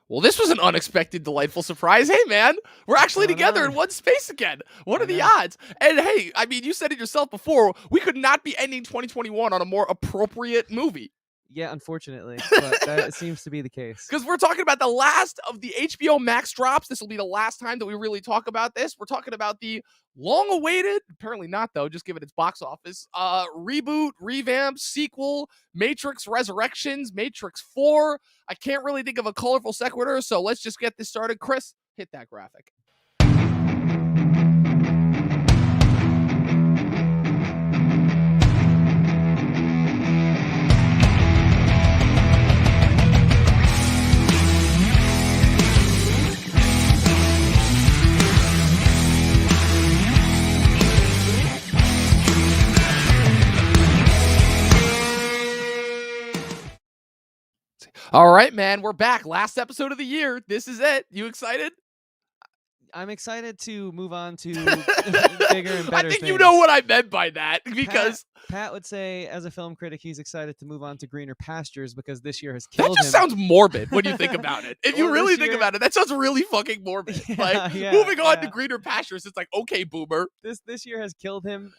Well, this was an unexpected, delightful surprise. Hey, man, we're What's actually going together on? in one space again. What I are the know. odds? And hey, I mean, you said it yourself before. We could not be ending 2021 on a more appropriate movie. Yeah, unfortunately, but that seems to be the case. Because we're talking about the last of the HBO Max drops. This will be the last time that we really talk about this. We're talking about the long-awaited, apparently not though, just given its box office, reboot, revamp, sequel, Matrix Resurrections, Matrix 4. I can't really think of a colorful sequitur, so let's just get this started. Chris, hit that graphic. All right, man, we're back. Last episode of the year. This is it. You excited? I'm excited to move on to bigger and better I think things. you know what I meant by that, because Pat would say, as a film critic, he's excited to move on to greener pastures because this year has that killed just him. sounds morbid when you think about it. If you Well, really this think year- about it, that sounds really fucking morbid. Yeah, Moving on to yeah. greener pastures, it's like, okay, boomer. This year has killed him.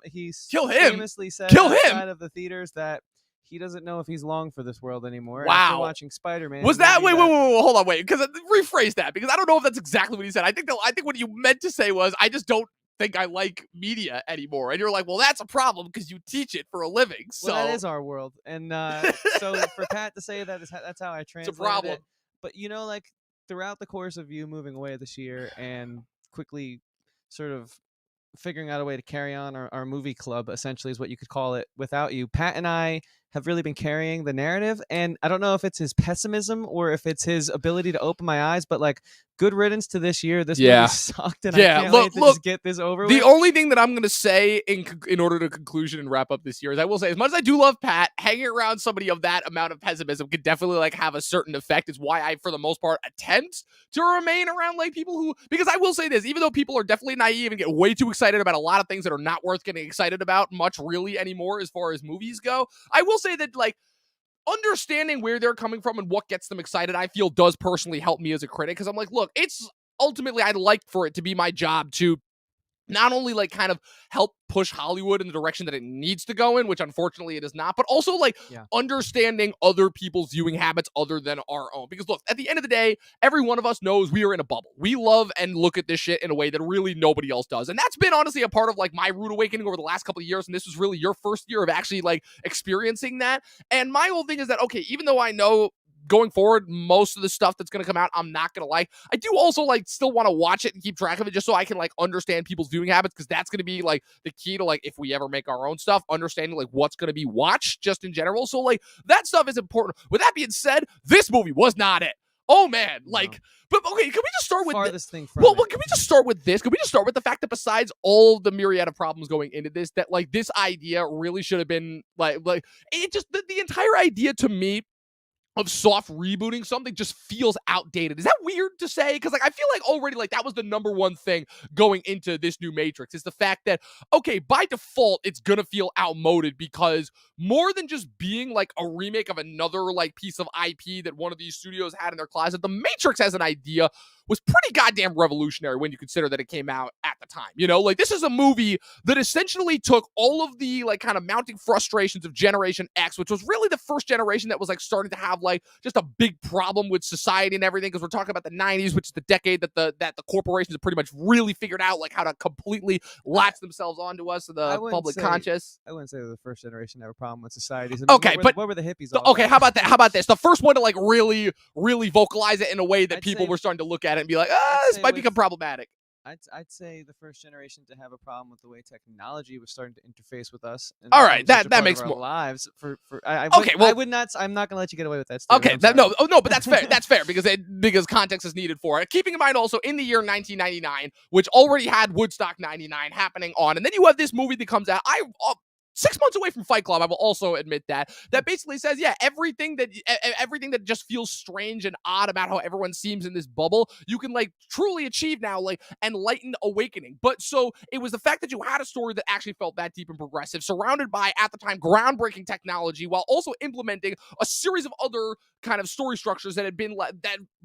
He's Kill him? famously said Kill him? outside of the theaters that he doesn't know if he's long for this world anymore. Wow. After watching Spider-Man, Was he that knew wait, hold on, wait, because rephrase that, because I don't know if that's exactly what he said. I think what you meant to say was, I just don't think I like media anymore. And you're like, well, that's a problem because you teach it for a living. So Well, that is our world, and so for Pat to say that that's how I translated problem. it. But like throughout the course of you moving away this year and quickly sort of figuring out a way to carry on our movie club, essentially is what you could call it, without you, Pat and I have really been carrying the narrative. And I don't know if it's his pessimism or if it's his ability to open my eyes, but like, good riddance to this year. This movie sucked, and I can't wait to just get this over with. The only thing that I'm going to say in order to conclusion and wrap up this year is, I will say, as much as I do love Pat, hanging around somebody of that amount of pessimism could definitely like have a certain effect. Is why I, for the most part, attempt to remain around like people who, because I will say this, even though people are definitely naive and get way too excited about a lot of things that are not worth getting excited about much really anymore as far as movies go, I will say that like, understanding where they're coming from and what gets them excited, I feel does personally help me as a critic, because I'm like, look, it's ultimately, I'd like for it to be my job to not only like kind of help push Hollywood in the direction that it needs to go in, which unfortunately it is not, but also like understanding other people's viewing habits other than our own. Because look, at the end of the day, every one of us knows we are in a bubble. We love and look at this shit in a way that really nobody else does. And that's been honestly a part of like my rude awakening over the last couple of years. And this was really your first year of actually like experiencing that. And my whole thing is that, okay, even though I know going forward, most of the stuff that's going to come out, I'm not going to like. I do also like still want to watch it and keep track of it just so I can like understand people's viewing habits, because that's going to be like the key to like, if we ever make our own stuff, understanding like what's going to be watched just in general. So like that stuff is important. With that being said, this movie was not it. Oh man, like, but okay, can we just start with farthest thing from well, can we just start with this? Can we just start with the fact that besides all the myriad of problems going into this, that like this idea really should have been like it just the entire idea to me of soft rebooting something just feels outdated. Is that weird to say? Because like I feel like already like that was the number one thing going into this new Matrix, is the fact that, okay, by default it's gonna feel outmoded, because more than just being like a remake of another like piece of IP that one of these studios had in their closet, the Matrix as an idea was pretty goddamn revolutionary when you consider that it came out at the time. You know, like this is a movie that essentially took all of the like kind of mounting frustrations of Generation X, which was really the first generation that was like starting to have like just a big problem with society and everything, because we're talking about the 90s, which is the decade that the corporations have pretty much really figured out like how to completely latch themselves onto us, to the public conscious. I wouldn't say they're the first generation to have a problem with society. Okay, what were the hippies all okay, about? how about this? The first one to like really vocalize it in a way that people were starting to look at it and be like, this might become problematic. I'd say the first generation to have a problem with the way technology was starting to interface with us. All right, that makes more lives. I'm not gonna let you get away with that. Okay, but that's fair. That's fair because context is needed for it. Keeping in mind also in the year 1999, which already had Woodstock '99 happening on, and then you have this movie that comes out. 6 months away from Fight Club. I will also admit that basically says, yeah, everything that just feels strange and odd about how everyone seems in this bubble, you can like truly achieve now, like enlightened awakening. But so it was the fact that you had a story that actually felt that deep and progressive, surrounded by at the time groundbreaking technology, while also implementing a series of other kind of story structures that had been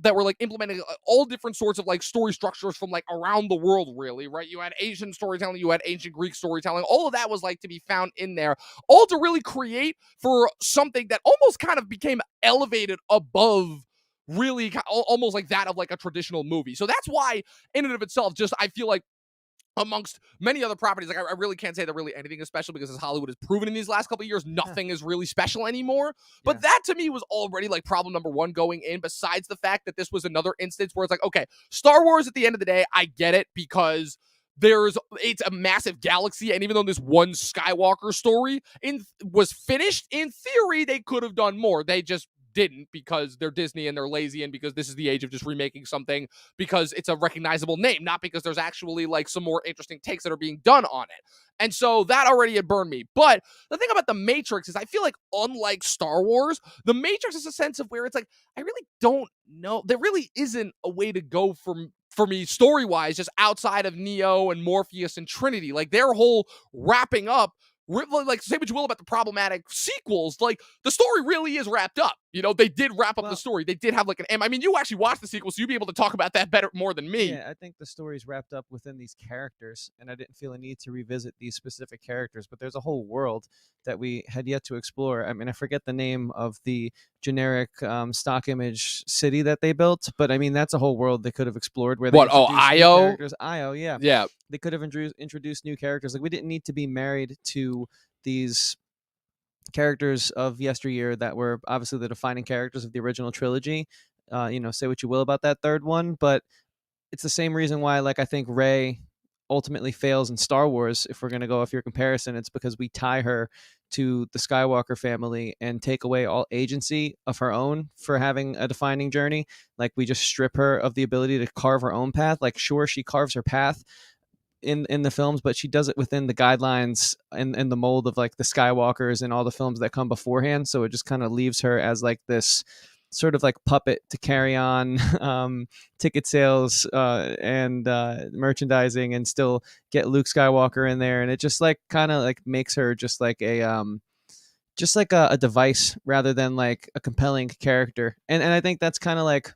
that were like implementing all different sorts of like story structures from like around the world, really, right? You had Asian storytelling, you had ancient Greek storytelling, all of that was like to be found in there, all to really create for something that almost kind of became elevated above really almost like that of like a traditional movie. So that's why in and of itself, just I feel like amongst many other properties, like I really can't say that really anything is special, because as Hollywood has proven in these last couple of years, nothing is really special anymore. But Yeah. that to me was already like problem number one going in, besides the fact that this was another instance where it's like, okay, Star Wars at the end of the day, I get it, because it's a massive galaxy, and even though this one Skywalker story was finished, in theory they could have done more. They just didn't, because they're Disney and they're lazy, and because this is the age of just remaking something because it's a recognizable name, not because there's actually like some more interesting takes that are being done on it. And so that already had burned me. But the thing about The Matrix is I feel like, unlike Star Wars, The Matrix is a sense of where it's like, I really don't know. There really isn't a way to go for me story-wise, just outside of Neo and Morpheus and Trinity. Like their whole wrapping up, like say what you will about the problematic sequels, like the story really is wrapped up. You know, they did wrap up the story. They did have like an, I mean, you actually watched the sequel, so you'd be able to talk about that better more than me. Yeah, I think the story's wrapped up within these characters, and I didn't feel a need to revisit these specific characters, but there's a whole world that we had yet to explore. I mean, I forget the name of the generic stock image city that they built, but I mean, that's a whole world they could have explored where they What? Oh, introduced new Io? characters. Io, yeah. Yeah. They could have introduced new characters. Like, we didn't need to be married to these characters of yesteryear that were obviously the defining characters of the original trilogy. Say what you will about that third one, but it's the same reason why, like, I think Rey ultimately fails in Star Wars. If we're going to go off your comparison, it's because we tie her to the Skywalker family and take away all agency of her own for having a defining journey. Like, we just strip her of the ability to carve her own path. Like, sure, she carves her path in the films, but she does it within the guidelines and the mold of like the Skywalkers and all the films that come beforehand. So it just kind of leaves her as like this sort of like puppet to carry on ticket sales and merchandising, and still get Luke Skywalker in there. And it just like kind of like makes her just like a device rather than like a compelling character. And I think that's kind of like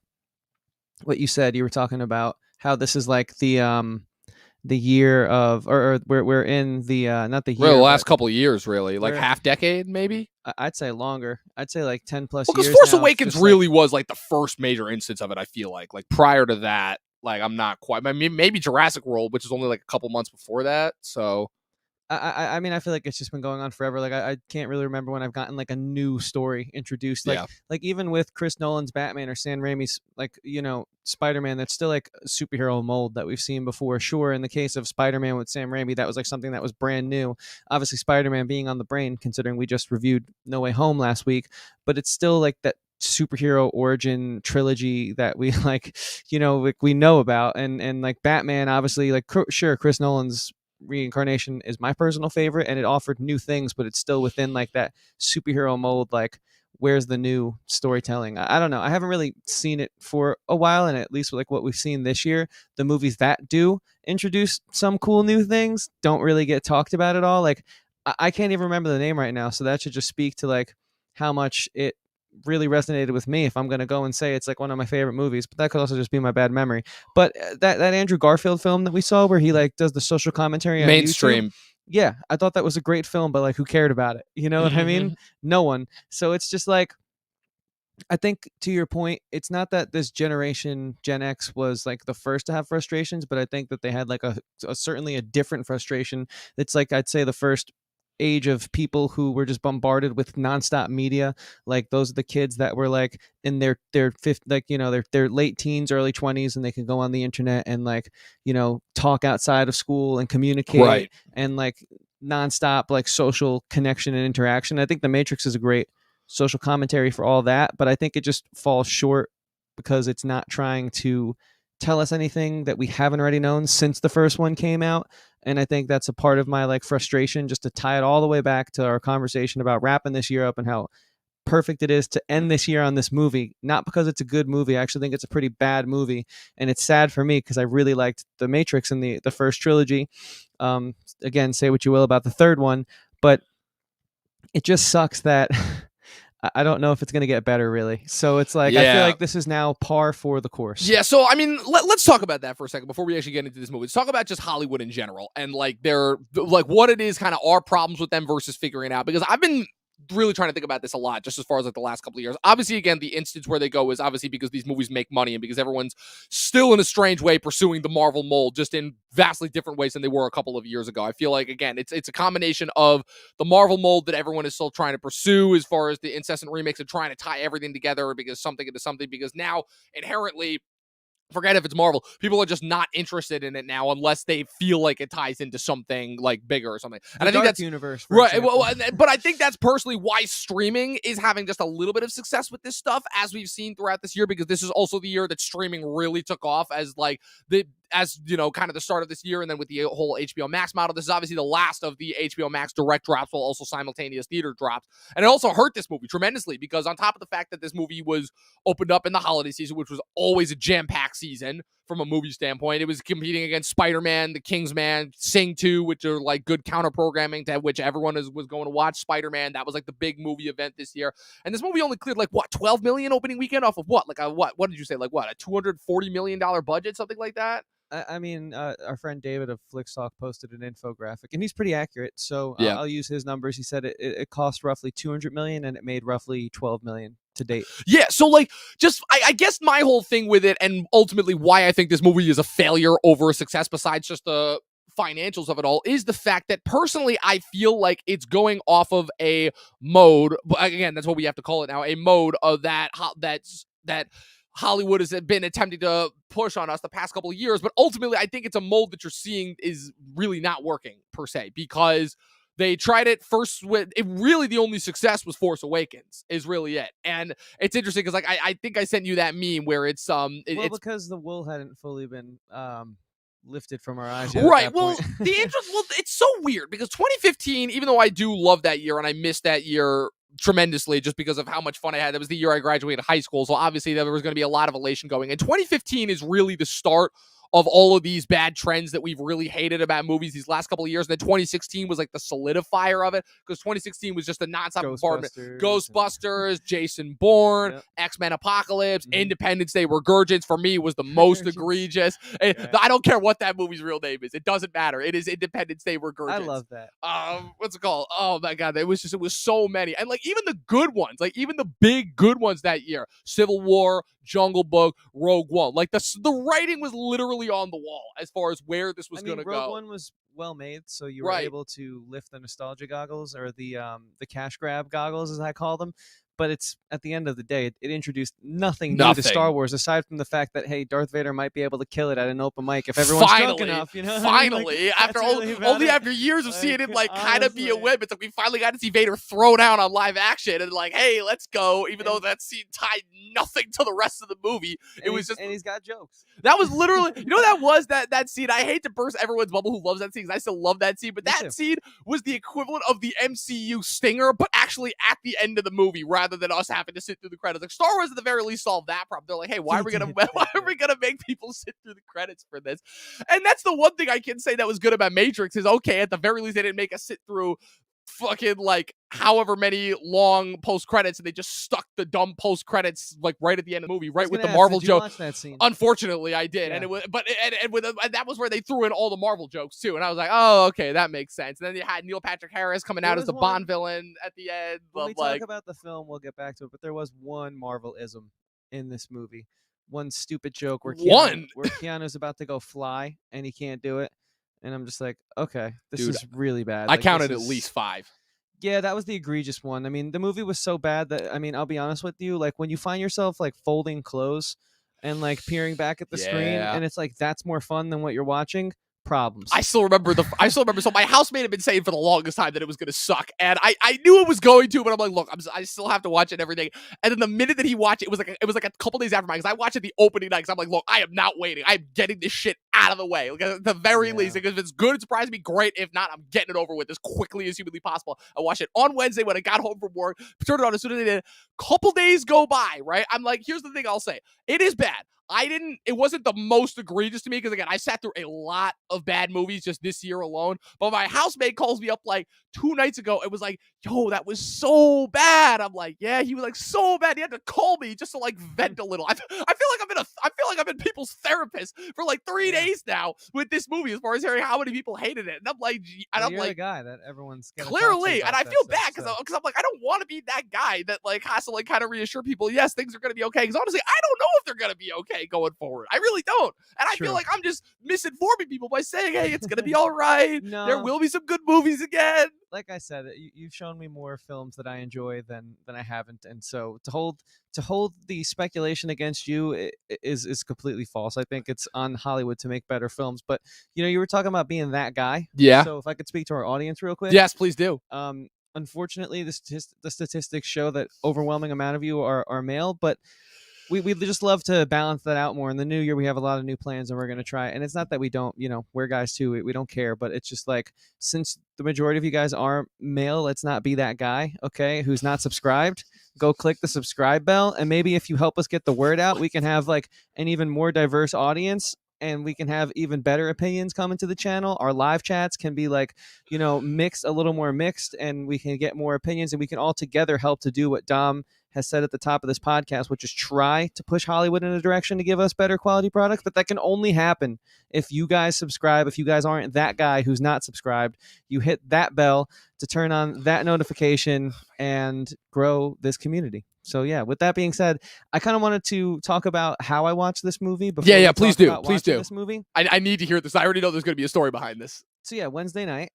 what you said. You were talking about how this is like the year of, or we're in the not the year, really the last couple of years, really, like half decade, maybe. I'd say longer. I'd say like 10 plus because years. Force Awakens really was like the first major instance of it. I feel like prior to that, like I'm not quite. I mean, maybe Jurassic World, which is only like a couple months before that. So I mean, I feel like it's just been going on forever. Like, I can't really remember when I've gotten like a new story introduced. Like even with Chris Nolan's Batman or Sam Raimi's, like, Spider-Man, that's still like a superhero mold that we've seen before. Sure, in the case of Spider-Man with Sam Raimi, that was like something that was brand new. Obviously, Spider-Man being on the brain, considering we just reviewed No Way Home last week, but it's still like that superhero origin trilogy that we like, we know about. And like Batman, obviously, like, sure, Chris Nolan's reincarnation is my personal favorite, and it offered new things, but it's still within like that superhero mold. Like, where's the new storytelling? I don't know. I haven't really seen it for a while, and at least like what we've seen this year, the movies that do introduce some cool new things don't really get talked about at all. Like, I can't even remember the name right now, so that should just speak to like how much it really resonated with me if I'm going to go and say it's like one of my favorite movies. But that could also just be my bad memory. But that Andrew Garfield film that we saw where he like does the social commentary on mainstream YouTube, yeah, I thought that was a great film, but like, who cared about it? You know what I mean? No one. So it's just like, I think to your point, it's not that this generation, Gen X, was like the first to have frustrations, but I think that they had like a certainly a different frustration. It's like, I'd say the first age of people who were just bombarded with nonstop media. Like, those are the kids that were like in their fifth, like, their late teens, early 20s, and they can go on the internet and like, talk outside of school and communicate, right, and like nonstop like social connection and interaction. I think The Matrix is a great social commentary for all that, but I think it just falls short because it's not trying to tell us anything that we haven't already known since the first one came out. And I think that's a part of my like frustration, just to tie it all the way back to our conversation about wrapping this year up and how perfect it is to end this year on this movie. Not because it's a good movie. I actually think it's a pretty bad movie. And it's sad for me because I really liked The Matrix and the first trilogy. Again, say what you will about the third one, but it just sucks that I don't know if it's going to get better, really. So it's like, I feel like this is now par for the course. Yeah, so, I mean, let's talk about that for a second before we actually get into this movie. Let's talk about just Hollywood in general and, like, what it is, kind of our problems with them versus figuring it out. Because I've been really trying to think about this a lot, just as far as, like, the last couple of years. Obviously, again, the instance where they go is obviously because these movies make money and because everyone's still in a strange way pursuing the Marvel mold, just in vastly different ways than they were a couple of years ago. I feel like, again, it's a combination of the Marvel mold that everyone is still trying to pursue as far as the incessant remakes and trying to tie everything together because something into something, because now inherently, forget if it's Marvel, people are just not interested in it now unless they feel like it ties into something like bigger or something. And I think that's universe, right. Well, but I think that's personally why streaming is having just a little bit of success with this stuff, as we've seen throughout this year, because this is also the year that streaming really took off as kind of the start of this year. And then with the whole HBO Max model, this is obviously the last of the HBO Max direct drops, while also simultaneous theater drops. And it also hurt this movie tremendously because on top of the fact that this movie was opened up in the holiday season, which was always a jam-packed season from a movie standpoint, it was competing against Spider-Man, The Kingsman, Sing 2, which are like good counter-programming to which everyone was going to watch. Spider-Man, that was like the big movie event this year. And this movie only cleared like, what, 12 million opening weekend off of what? Like what did you say? Like what, a $240 million budget, something like that? I mean, our friend David of Flicks Talk posted an infographic, and he's pretty accurate. So Yeah. I'll use his numbers. He said it cost roughly 200 million, and it made roughly 12 million to date. Yeah, so like, just I guess my whole thing with it, and ultimately why I think this movie is a failure over a success, besides just the financials of it all, is the fact that personally I feel like it's going off of a mode. But again, that's what we have to call it now, a mode of that Hollywood has been attempting to push on us the past couple of years. But ultimately, I think it's a mold that you're seeing is really not working per se, because they tried it first with it. Really, the only success was Force Awakens is really it. And it's interesting because like I think I sent you that meme where it's it's because the wool hadn't fully been lifted from our eyes yet. Right. Well, it's so weird because 2015, even though I do love that year and I missed that year tremendously just because of how much fun I had. That was the year I graduated high school. So obviously there was going to be a lot of elation going. And 2015 is really the start of all of these bad trends that we've really hated about movies these last couple of years. And then 2016 was like the solidifier of it, because 2016 was just a nonstop bombardment. Ghostbusters, Jason Bourne, yep. X-Men Apocalypse, Independence Day Regurgence for me was the most egregious. Yeah. I don't care what that movie's real name is. It doesn't matter. It is Independence Day Regurgence. I love that. What's it called? Oh my God. It was so many. And like even the good ones, like even the big good ones that year, Civil War, Jungle Book, Rogue One. Like the writing was literally on the wall as far as where this was going to go. Rogue One was well made, so you were able to lift the nostalgia goggles, or the cash grab goggles, as I call them. But it's at the end of the day, it introduced nothing new to Star Wars, aside from the fact that, hey, Darth Vader might be able to kill it at an open mic if everyone's drunk enough. You know, finally, after only after years of seeing it kind of be a whim, it's like we finally got to see Vader throw down on live action and like, hey, let's go. Even though that scene tied nothing to the rest of the movie, it was just, and he's got jokes. That was literally, you know, that scene. I hate to burst everyone's bubble who loves that scene, because I still love that scene, but that scene was the equivalent of the MCU stinger, but actually at the end of the movie, rather than us having to sit through the credits. Like Star Wars at the very least solved that problem. They're like, hey, why are we gonna make people sit through the credits for this? And that's the one thing I can say that was good about Matrix is, okay, at the very least they didn't make us sit through fucking like however many long post credits, and they just stuck the dumb post credits like right at the end of the movie, right with the Marvel joke. Unfortunately, I did, and it was, and that was where they threw in all the Marvel jokes too, and I was like, oh, okay, that makes sense. And then you had Neil Patrick Harris coming out as the Bond villain at the end. When we talk about the film, we'll get back to it, but there was one Marvel-ism in this movie, one stupid joke where Keanu's about to go fly and he can't do it. And I'm just like, okay, this is really bad. I counted at least 5. Yeah, that was the egregious one. I mean, the movie was so bad that, I mean, I'll be honest with you, like when you find yourself like folding clothes and like peering back at the screen, and it's like that's more fun than what you're watching, problems. I still remember so my housemate had been saying for the longest time that it was going to suck, and I knew it was going to, but I'm like, look, I still have to watch it and everything. And then the minute that he watched it, it was like a couple days after mine, because I watched it the opening night, because I'm like, look, I am not waiting. I'm getting this shit out of the way. Like, at the very least, like, if it's good, it surprised me, great. If not, I'm getting it over with as quickly as humanly possible. I watched it on Wednesday when I got home from work, turned it on as soon as I did. Couple days go by, right? I'm like, here's the thing I'll say. It is bad. It wasn't the most egregious to me, because again, I sat through a lot of bad movies just this year alone. But my housemate calls me up like 2 nights ago. It was like, yo, that was so bad. I'm like, yeah, he was like so bad. He had to call me just to like vent a little. I feel like I've been people's therapist for like 3 days now with this movie, as far as hearing how many people hated it. And I'm like, you're the guy that everyone's clearly, and I feel bad because I'm like, I don't want to be that guy that like has to like kind of reassure people, yes, things are going to be okay. Because honestly, I don't know if they're going to be okay going forward. I really don't. And I feel like I'm just misinforming people by saying, hey, it's going to be all right. No. There will be some good movies again. Like I said, you've shown me more films that I enjoy than I haven't, and so to hold the speculation against you is completely false. I think it's on Hollywood to make better films. But you were talking about being that guy. Yeah. So if I could speak to our audience real quick. Yes, please do. Unfortunately, the statistics show that overwhelming amount of you are male, but we just love to balance that out more. In the new year, we have a lot of new plans, and we're going to try. And it's not that we don't, we're guys too. We don't care, but it's just like, since the majority of you guys are male, let's not be that guy, okay, who's not subscribed. Go click the subscribe bell, and maybe if you help us get the word out, we can have like an even more diverse audience, and we can have even better opinions come into the channel. Our live chats can be like, mixed, a little more mixed, and we can get more opinions, and we can all together help to do what Dom has said at the top of this podcast, which is try to push Hollywood in a direction to give us better quality products. But that can only happen if you guys subscribe. If you guys aren't that guy who's not subscribed, you hit that bell to turn on that notification and grow this community. So yeah, with that being said, I kind of wanted to talk about how I watched this movie. Yeah, please do. Please do. This movie. I need to hear this. I already know there's going to be a story behind this. So yeah, Wednesday night,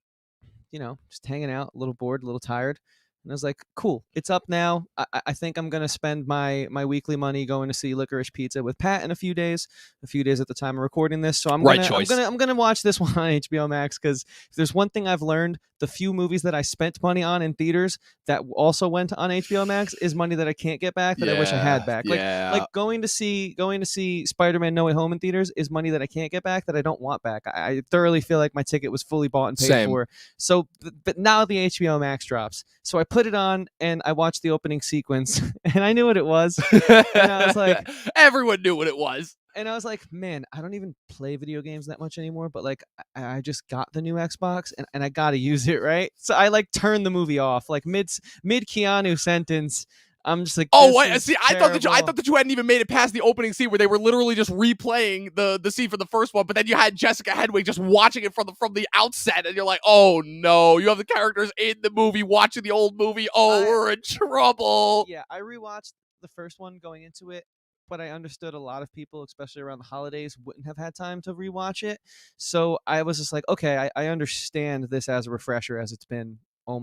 just hanging out, a little bored, a little tired. And I was like, cool, it's up now. I think I'm going to spend my weekly money going to see Licorice Pizza with Pat in a few days at the time of recording this. So I'm going to watch this one on HBO Max, because if there's one thing I've learned, the few movies that I spent money on in theaters that also went on HBO Max is money that I can't get back, that I wish I had back. Like going to see Spider-Man No Way Home in theaters is money that I can't get back, that I don't want back. I thoroughly feel like my ticket was fully bought and paid for. So, but now the HBO Max drops. So I put it on and I watched the opening sequence, and I knew what it was. And I was like, everyone knew what it was. And I was like, man, I don't even play video games that much anymore, but like I just got the new Xbox and I got to use it, right? So I like turned the movie off, like mid Keanu sentence. I'm just like, oh, wait, see, I thought that you hadn't even made it past the opening scene where they were literally just replaying the scene from the first one, but then you had Jessica Hedwig just watching it from the outset, and you're like, oh no, you have the characters in the movie watching the old movie. Oh, we're in trouble. Yeah, I rewatched the first one going into it, but I understood a lot of people, especially around the holidays, wouldn't have had time to rewatch it. So I was just like, okay, I understand this as a refresher, as it's been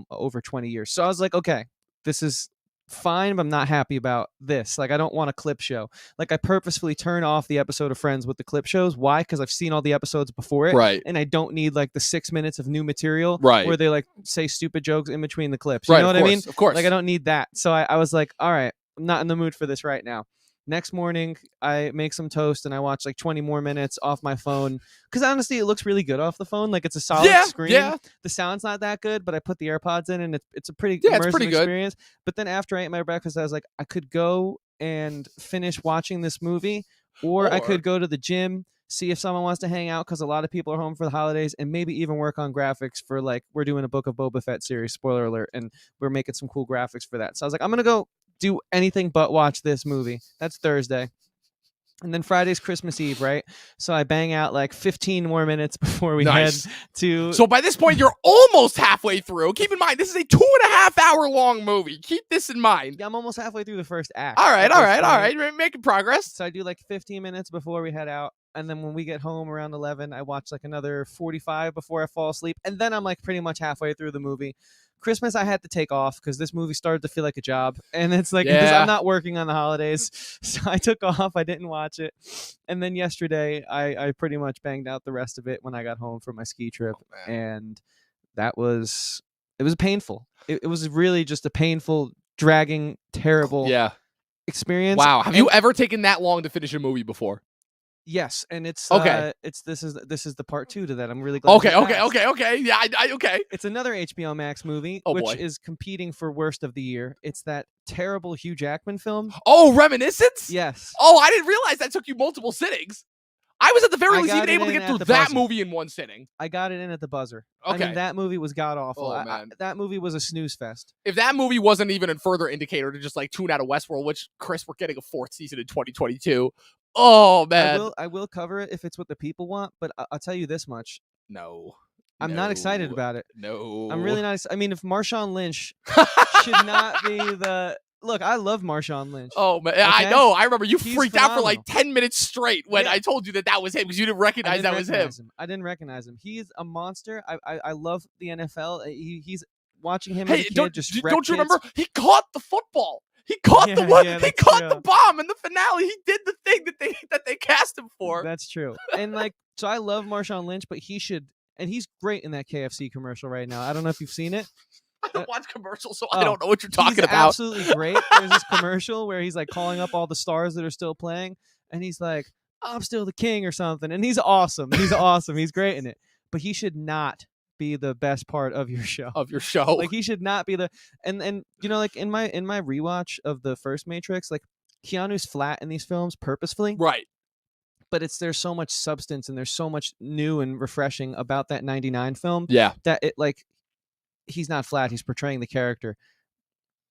over 20 years. So I was like, okay, this is fine, but I'm not happy about this. Like, I don't want a clip show. Like, I purposefully turn off the episode of Friends with the clip shows. Why? Because I've seen all the episodes before it. Right. And I don't need like the 6 minutes of new material where they like say stupid jokes in between the clips. You know what I mean? Of course. Like, I don't need that. So I was like, all right, I'm not in the mood for this right now. Next morning, I make some toast and I watch like 20 more minutes off my phone. Because honestly, it looks really good off the phone. Like, it's a solid screen. Yeah. The sound's not that good, but I put the AirPods in and it's a pretty immersive experience. Good. But then after I ate my breakfast, I was like, I could go and finish watching this movie, or I could go to the gym, see if someone wants to hang out, because a lot of people are home for the holidays, and maybe even work on graphics for, like, we're doing a Book of Boba Fett series, spoiler alert, and we're making some cool graphics for that. So I was like, I'm going to go do anything but watch this movie. That's Thursday. And then Friday's Christmas Eve, right? So I bang out like 15 more minutes before we head to... So by this point, you're almost halfway through. Keep in mind, this is a 2.5 hour long movie. Keep this in mind. Yeah, I'm almost halfway through the first act. All right. Making progress. So I do like 15 minutes before we head out. and then when we get home around 11, I watch like another 45 before I fall asleep, and then I'm like pretty much halfway through the movie. Christmas I had to take off because this movie started to feel like a job, and it's like because Yeah. I'm not working on the holidays, so I took off. I didn't watch it, and then yesterday I pretty much banged out the rest of it when I got home from my ski trip, and it was painful. It was really just a painful, dragging, terrible experience. Wow. Have you ever taken that long to finish a movie before? Yes, and it's okay. This is the part 2 to that. I'm really glad. Okay. Yeah, okay. It's another HBO Max movie, which is competing for worst of the year. It's that terrible Hugh Jackman film. Oh, Reminiscence? Yes. Oh, I didn't realize that took you multiple sittings. I was at the very least even able to get through that movie in one sitting. I got it in at the buzzer. Okay. I mean, that movie was god-awful. Oh, man. That movie was a snooze fest. If that movie wasn't even a further indicator to just like tune out of Westworld, which, Chris, we're getting a 4th season in 2022. Oh, man. I will cover it if it's what the people want, but I'll tell you this much. No. I'm not excited about it. No. I'm really not. I mean, if Marshawn Lynch should not be the... Look, I love Marshawn Lynch. Oh, man. Okay? I know. I remember you freaked out for like 10 minutes straight when I told you that was him because you didn't recognize that was him. I didn't recognize him. He's a monster. I love the NFL. He's watching him as a kid don't you remember? He caught the football. He caught the one. He caught the bomb in the finale. He did the thing that they cast him for. That's true. And like, so I love Marshawn Lynch, but he should, and he's great in that KFC commercial right now. I don't know if you've seen it. I don't watch commercials, so I don't know what you're talking about. Absolutely great. There's this commercial where he's like calling up all the stars that are still playing, and he's like, "I'm still the king" or something, and he's awesome. He's awesome. He's great in it. But he should not be the best part of your show. Like, he should not be the and you know, like in my rewatch of the first Matrix, like Keanu's flat in these films purposefully. Right. But there's so much substance and there's so much new and refreshing about that 99 film. Yeah. That it like he's not flat, he's portraying the character.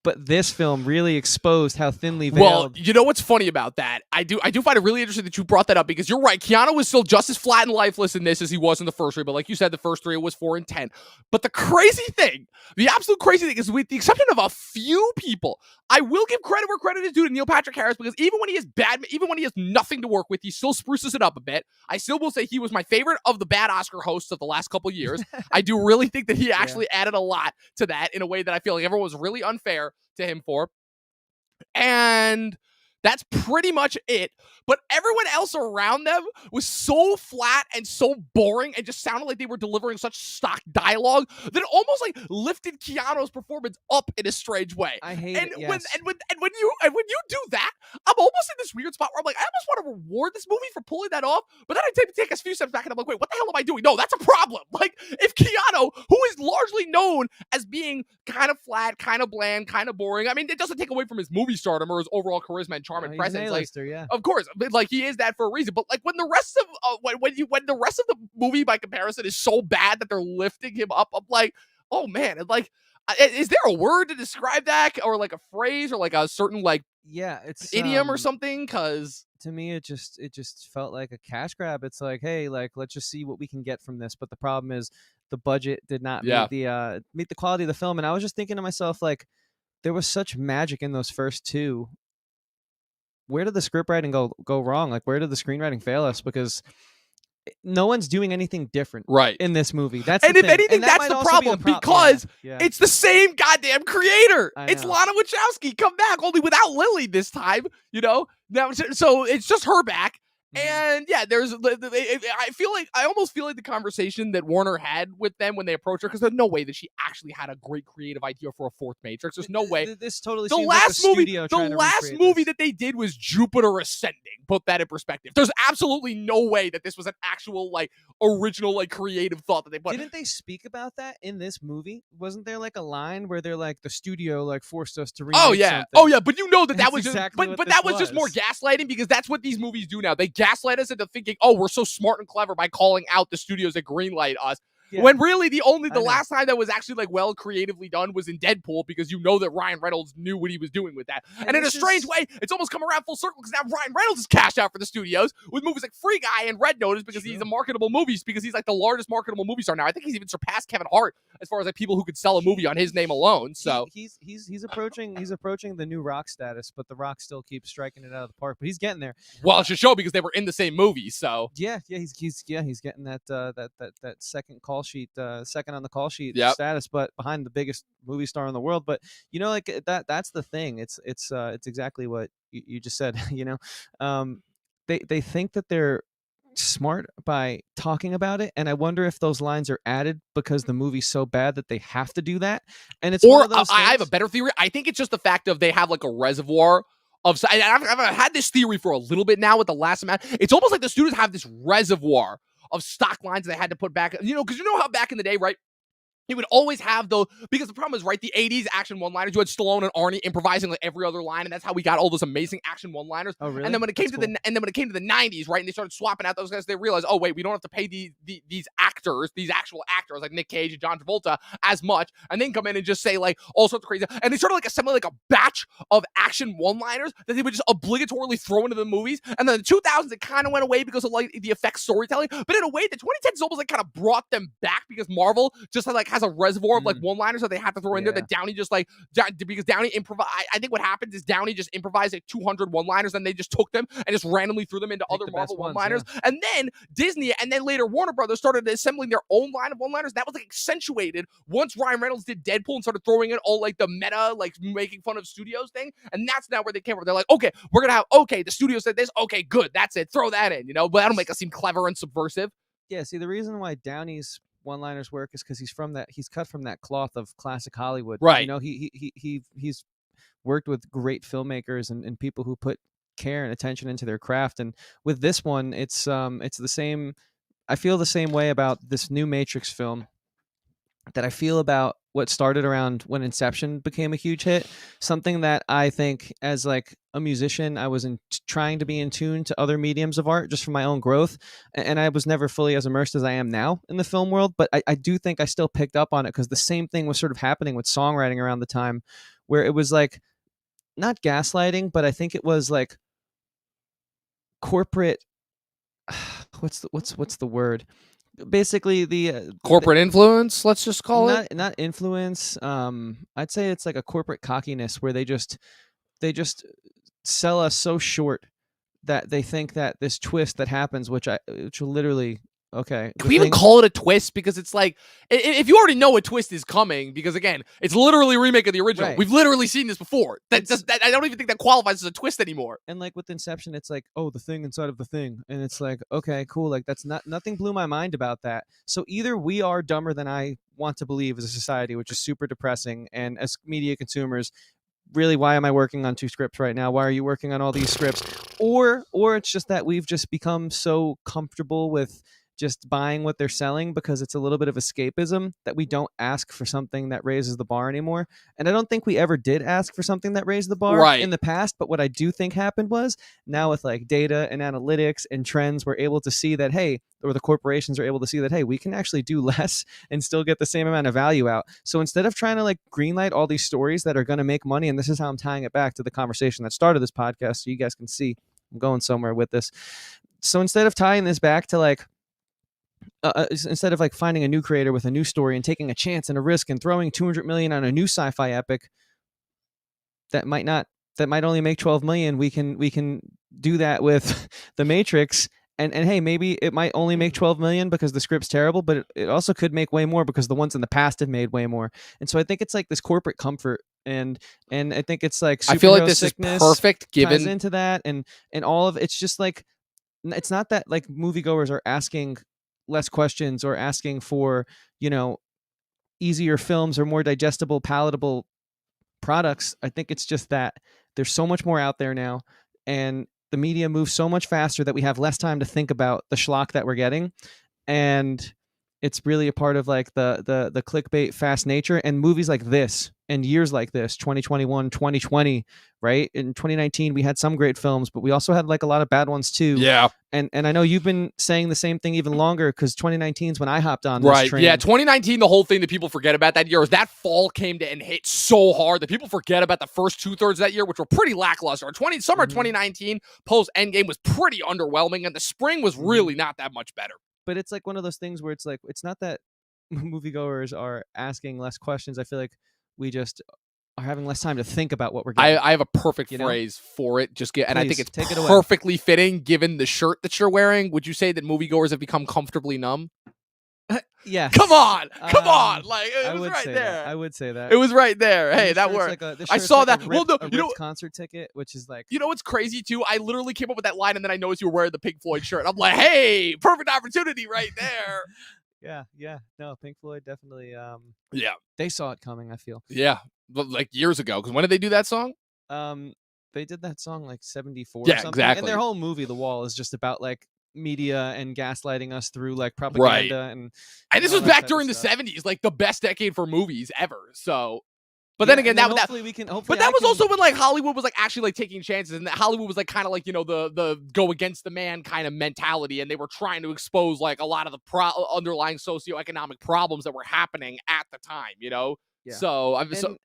But this film really exposed how thinly veiled. Well, you know what's funny about that? I do find it really interesting that you brought that up because you're right. Keanu was still just as flat and lifeless in this as he was in the first 3. But like you said, the first 3 was 4 and 10. But the absolute crazy thing is, with the exception of a few people, I will give credit where credit is due to Neil Patrick Harris because even when he has nothing to work with, he still spruces it up a bit. I still will say he was my favorite of the bad Oscar hosts of the last couple of years. I do really think that he actually added a lot to that in a way that I feel like everyone was really unfair to him for. And that's pretty much it. But everyone else around them was so flat and so boring and just sounded like they were delivering such stock dialogue that it almost like lifted Keanu's performance up in a strange way. I hate and it. When you do that, I'm almost in this weird spot where I'm like, I almost want to reward this movie for pulling that off. But then I take a few steps back and I'm like, wait, what the hell am I doing? No, that's a problem. Like, if Keanu, who is largely known as being kind of flat, kind of bland, kind of boring, I mean, it doesn't take away from his movie stardom or his overall charisma and charm and presence. Like, of course, but like he is that for a reason. But like when the rest of when the rest of the movie by comparison is so bad that they're lifting him up, I'm like, oh man, and like, is there a word to describe that, or like a phrase, or like a certain like it's idiom or something? Because to me, it just felt like a cash grab. It's like, hey, like let's just see what we can get from this. But the problem is the budget did not meet the quality of the film. And I was just thinking to myself, like, there was such magic in those first 2. Where did the script writing go wrong? Like, where did the screenwriting fail us? Because no one's doing anything different in this movie. That's and if anything, that's the problem because it's the same goddamn creator. It's Lana Wachowski come back, only without Lily this time. You know, now so it's just her back. And I almost feel like the conversation that Warner had with them when they approached her, because there's no way that she actually had a great creative idea for a 4th Matrix. There's no way. This totally the seems last like a movie, studio the last movie that they did was Jupiter Ascending. Put that in perspective. There's absolutely no way that this was an actual like original like creative thought that they put. Didn't they speak about that in this movie? Wasn't there like a line where they're like, the studio like forced us to remake something? Oh yeah, but you know that was exactly just, but that was just more gaslighting, because that's what these movies do now. They gaslight us into thinking, oh, we're so smart and clever by calling out the studios that greenlight us. When really the I know. last time that was actually like well creatively done was in Deadpool, because you know that Ryan Reynolds knew what he was doing with that. And in a strange way, it's almost come around full circle, because now Ryan Reynolds is cashed out for the studios with movies like Free Guy and Red Notice, because he's a marketable movie, because he's like the largest marketable movie star now. I think he's even surpassed Kevin Hart as far as like people who could sell a movie on his name alone. So he's approaching the new Rock status, but the Rock still keeps striking it out of the park. But he's getting there. Well, it should show, because they were in the same movie. So he's getting that second call sheet, second on the call sheet Yep. status, but behind the biggest movie star in the world. But you know, like that's the thing. It's exactly what you just said. You know, they think that they're smart by talking about it, and I wonder if those lines are added because the movie's so bad that they have to do that. And it's or one of those I have a things- better theory. I think it's just the fact of they have like a reservoir of. And I've had this theory for a little bit now with the last amount. It's almost like the studios have this reservoir of stock lines they had to put back. You know, because you know how back in the day, right? He would always have those, because the problem is, right, the 80s action one-liners, you had Stallone and Arnie improvising like every other line, and that's how we got all those amazing action one-liners. Oh, really? And then when it came to the 90s, right, and they started swapping out those guys, they realized, oh wait, we don't have to pay these actors, these actual actors like Nick Cage and John Travolta as much, and then come in and just say like all sorts of crazy, and they started like assembling like a batch of action one-liners that they would just obligatorily throw into the movies. And then in the 2000s, it kind of went away because of like the effects storytelling, but in a way, the 2010s almost like kind of brought them back, because Marvel just had, like has a reservoir of like one-liners that they have to throw in there that Downey just like, because Downey improvised. I think what happened is Downey just improvised like 200 one-liners, and they just took them and just randomly threw them into other Marvel one-liners. And then Disney and then later Warner Brothers started assembling their own line of one-liners. That was like accentuated once Ryan Reynolds did Deadpool and started throwing in all like the meta, like making fun of studios thing. And that's now where they came from. They're like, okay, we're gonna have, okay, the studio said this, okay, good, that's it, throw that in, you know, but that'll make us seem clever and subversive. Yeah, see, the reason why Downey's one-liners work is because he's cut from that cloth of classic Hollywood. Right. You know, he's worked with great filmmakers and people who put care and attention into their craft. And with this one, it's the same. I feel the same way about this new Matrix film that I feel about what started around when Inception became a huge hit. Something that I think, as like a musician, I was trying to be in tune to other mediums of art just for my own growth, and I was never fully as immersed as I am now in the film world. But I do think I still picked up on it, because the same thing was sort of happening with songwriting around the time, where it was like not gaslighting, but I think it was like corporate. What's the word? Basically the corporate influence, let's just call it. Not influence. I'd say it's like a corporate cockiness where they just sell us so short that they think that this twist that happens, which will literally, okay. Can we even call it a twist? Because it's like, if you already know a twist is coming, because again, it's literally a remake of the original. Right. We've literally seen this before. I don't even think that qualifies as a twist anymore. And like with Inception, it's like, oh, the thing inside of the thing. And it's like, okay, cool. Like nothing blew my mind about that. So either we are dumber than I want to believe as a society, which is super depressing. And as media consumers, really, why am I working on 2 scripts right now? Why are you working on all these scripts? Or it's just that we've just become so comfortable with just buying what they're selling because it's a little bit of escapism that we don't ask for something that raises the bar anymore. And I don't think we ever did ask for something that raised the bar in the past. But what I do think happened was now with like data and analytics and trends, we're able to see that, hey, or the corporations are able to see that, hey, we can actually do less and still get the same amount of value out. So instead of trying to like greenlight all these stories that are going to make money, and this is how I'm tying it back to the conversation that started this podcast, so you guys can see I'm going somewhere with this. So instead of tying this back to like, instead of like finding a new creator with a new story and taking a chance and a risk and throwing 200 million on a new sci-fi epic that might only make 12 million, we can do that with The Matrix. And hey, maybe it might only make 12 million because the script's terrible, but it also could make way more because the ones in the past have made way more. And so I think it's like this corporate comfort, and I think it's like I feel like this is perfect given ties into that, and all of it's just like, it's not that like moviegoers are asking less questions or asking for, you know, easier films or more digestible, palatable products. I think it's just that there's so much more out there now, and the media moves so much faster that we have less time to think about the schlock that we're getting. And it's really a part of like the clickbait fast nature, and movies like this and years like this, 2021, 2020, right? In 2019, we had some great films, but we also had like a lot of bad ones too. Yeah. and I know you've been saying the same thing even longer, because 2019 is when I hopped on this Right. train. Yeah. 2019, the whole thing that people forget about that year is that fall came to and hit so hard that people forget about the first 2/3 of that year, which were pretty lackluster. Summer 2019 post Endgame was pretty underwhelming, and the spring was really not that much better. But it's like one of those things where it's like, it's not that moviegoers are asking less questions. I feel like we just are having less time to think about what we're getting. I have a perfect You know? phrase for it. And I think it's take it away. perfectly fitting given the shirt that you're wearing. Would you say that moviegoers have become comfortably numb? Yes. Come on. Like, it I was would right say there. that. I would say that. It was right there. And Hey, this that shirt's worked. This I shirt's saw like that. A Well, no, ripped concert ticket, which is like, you know what's crazy too? I literally came up with that line, and then I noticed you were wearing the Pink Floyd shirt. I'm like, hey, perfect opportunity right there. yeah. No, Pink Floyd definitely. Yeah. They saw it coming, I feel. Yeah. But like years ago. Because when did they do that song? They did that song like 74 Yeah, or something. exactly. And their whole movie, The Wall, is just about like media and gaslighting us through like propaganda. Right. And this was back during the 70s, like the best decade for movies ever. So, but then again, hopefully we can. But that was also when like Hollywood was like actually like taking chances, and that Hollywood was like kind of like, you know, the go against the man kind of mentality, and they were trying to expose like a lot of the underlying socioeconomic problems that were happening at the time, you know. Yeah. So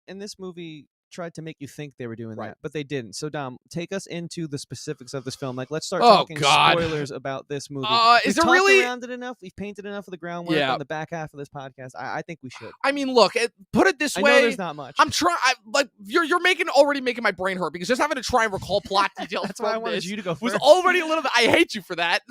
and this movie tried to make you think they were doing Right. that, but they didn't. So Dom, take us into the specifics of this film. Like, let's start Oh, talking God. spoilers about this movie. Is We've there talked really- around it enough? We've painted enough of the groundwork Yeah. on the back half of this podcast. I think we should. I mean, look, put it this I way. know there's not much. I'm trying. Like you're already making my brain hurt because just having to try and recall plot details. That's why I from wanted this you to go was first. already a little bit. I hate you for that.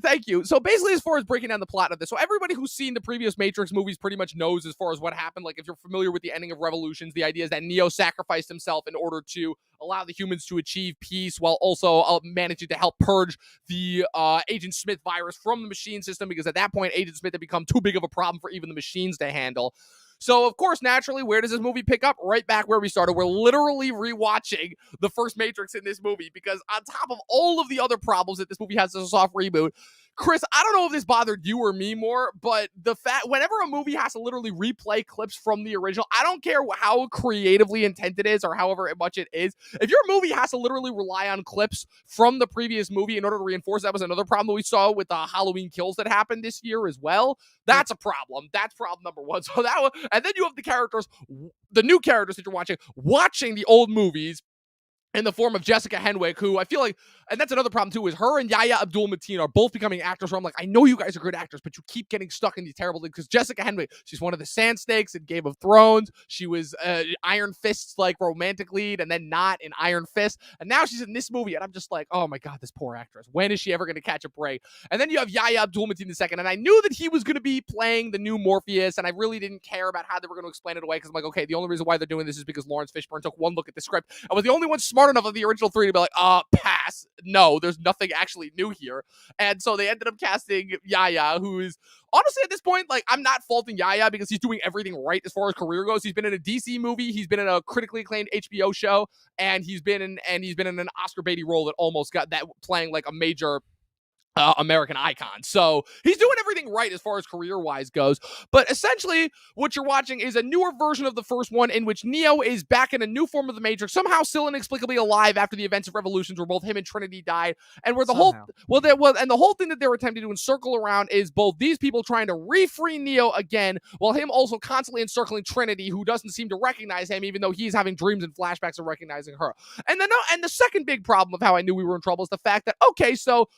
Thank you. So basically, as far as breaking down the plot of this, so everybody who's seen the previous Matrix movies pretty much knows as far as what happened. Like if you're familiar with the ending of Revolutions, the idea is that Neo sacrificed himself in order to allow the humans to achieve peace while also managing to help purge the Agent Smith virus from the machine system, because at that point, Agent Smith had become too big of a problem for even the machines to handle. So, of course, naturally, where does this movie pick up? Right back where we started. We're literally rewatching the first Matrix in this movie because on top of all of the other problems that this movie has as a soft reboot, Chris, I don't know if this bothered you or me more, but the fact whenever a movie has to literally replay clips from the original, I don't care how creatively intent it is or however much it is. If your movie has to literally rely on clips from the previous movie in order to reinforce, that was another problem we saw with the Halloween kills that happened this year as well. That's a problem. That's problem number one. So that one, and then you have the characters, the new characters that you're watching the old movies in the form of Jessica Henwick, who I feel like, and that's another problem too, is her and Yahya Abdul-Mateen are both becoming actors where I'm like, I know you guys are good actors, but you keep getting stuck in these terrible things. Because Jessica Henwick, she's one of the Sand Snakes in Game of Thrones. She was Iron Fist's like romantic lead, and then not in Iron Fist. And now she's in this movie, and I'm just like, oh my God, this poor actress. When is she ever going to catch a break? And then you have Yahya Abdul-Mateen II, and I knew that he was going to be playing the new Morpheus, and I really didn't care about how they were going to explain it away, because I'm like, okay, the only reason why they're doing this is because Lawrence Fishburne took one look at the script and was the only one smart enough of the original three to be like, pass. No, there's nothing actually new here. And so they ended up casting Yahya, who is honestly at this point, like, I'm not faulting Yahya because he's doing everything right as far as career goes. He's been in a DC movie, he's been in a critically acclaimed HBO show, and he's been in an Oscar Beatty role that almost got that, playing like a major American icon. So he's doing everything right as far as career-wise goes. But essentially, what you're watching is a newer version of the first one in which Neo is back in a new form of the Matrix, somehow still inexplicably alive after the events of Revolutions where both him and Trinity died. And where the whole thing that they're attempting to encircle around is both these people trying to re-free Neo again, while him also constantly encircling Trinity, who doesn't seem to recognize him, even though he's having dreams and flashbacks of recognizing her. And then, and the second big problem of how I knew we were in trouble is the fact that, okay, so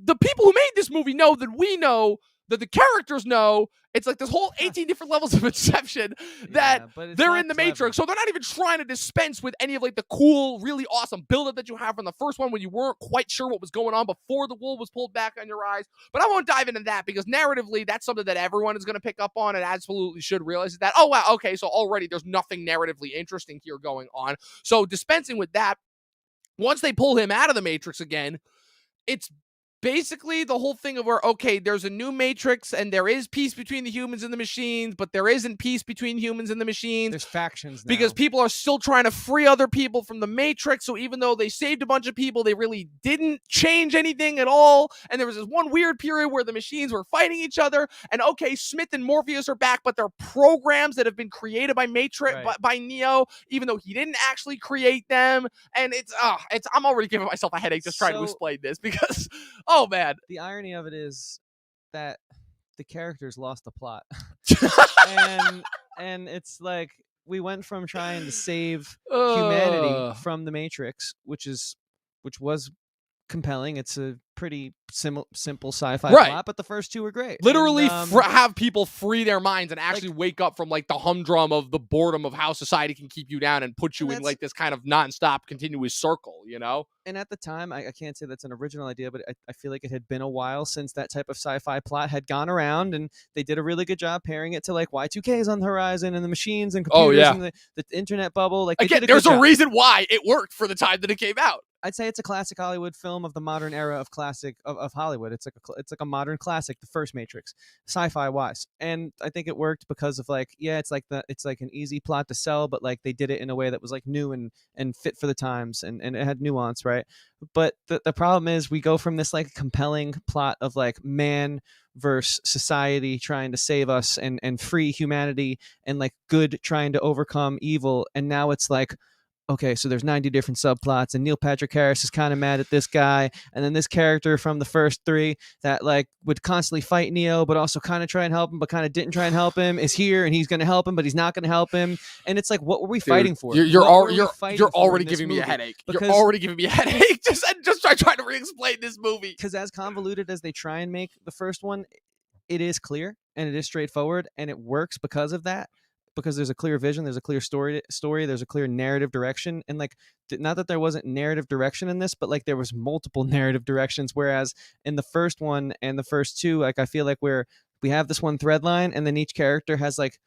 the people who made this movie know that we know that the characters know. It's like this whole 18 different levels of inception that they're in the Matrix. So they're not even trying to dispense with any of like the cool, really awesome buildup that you have from the first one when you weren't quite sure what was going on before the wool was pulled back on your eyes. But I won't dive into that because narratively, that's something that everyone is going to pick up on and absolutely should realize, is that, oh, wow, okay, so already there's nothing narratively interesting here going on. So dispensing with that, once they pull him out of the Matrix again, it's basically the whole thing of where, okay, there's a new Matrix and there is peace between the humans and the machines, but there isn't peace between humans and the machines. There's factions now. Because people are still trying to free other people from the Matrix. So even though they saved a bunch of people, they really didn't change anything at all. And there was this one weird period where the machines were fighting each other. And okay, Smith and Morpheus are back, but they're programs that have been created by Matrix, by Neo, even though he didn't actually create them. And I'm already giving myself a headache just trying to explain this because Oh man. The irony of it is that the characters lost the plot. and it's like we went from trying to save humanity Uh, from the Matrix, which was compelling. It's a pretty simple sci-fi right. plot, but the first two were great. Literally And, have people free their minds and actually wake up from like the humdrum of the boredom of how society can keep you down and put you in like this kind of nonstop continuous circle, you know? and at the time, I can't say that's an original idea, but I feel like it had been a while since that type of sci-fi plot had gone around, and they did a really good job pairing it to like Y2K is on the horizon and the machines and computers and the internet bubble. Like, again, there's a reason why it worked for the time that it came out. I'd say it's a classic Hollywood film of the modern era of Hollywood. It's like a modern classic, the first Matrix, sci-fi wise, and I think it worked because of like, yeah, it's like an easy plot to sell, but like they did it in a way that was like new and fit for the times, and it had nuance, right? But the problem is we go from this like compelling plot of like man versus society trying to save us and free humanity, and like good trying to overcome evil, and now it's like, okay, so there's 90 different subplots, and Neil Patrick Harris is kind of mad at this guy, and then this character from the first three that like would constantly fight Neo, but also kind of try and help him, but kind of didn't try and help him, is here, and he's going to help him, but he's not going to help him, and it's like, what were we fighting for? You're already giving me a headache. You're already giving me a headache. Just trying to re-explain this movie. Because as convoluted as they try and make the first one, it is clear and it is straightforward, and it works because of that. Because there's a clear vision, there's a clear story, there's a clear narrative direction, and like, not that there wasn't narrative direction in this, but like there was multiple narrative directions. Whereas in the first one and the first two, like I feel like we have this one thread line, and then each character has like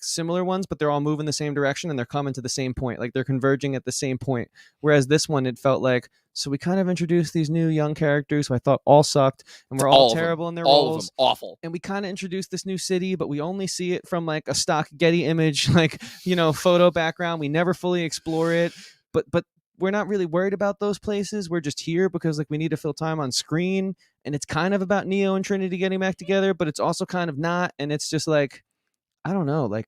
similar ones, but they're all moving the same direction and they're coming to the same point, like they're converging at the same point. Whereas this one, it felt like, so we kind of introduced these new young characters who I thought all sucked and were all terrible in their roles. All of them awful. And we kind of introduced this new city, but we only see it from like a stock Getty image, like, photo background. We never fully explore it, but we're not really worried about those places. We're just here because like we need to fill time on screen, and it's kind of about Neo and Trinity getting back together, but it's also kind of not. And it's just like, I don't know, like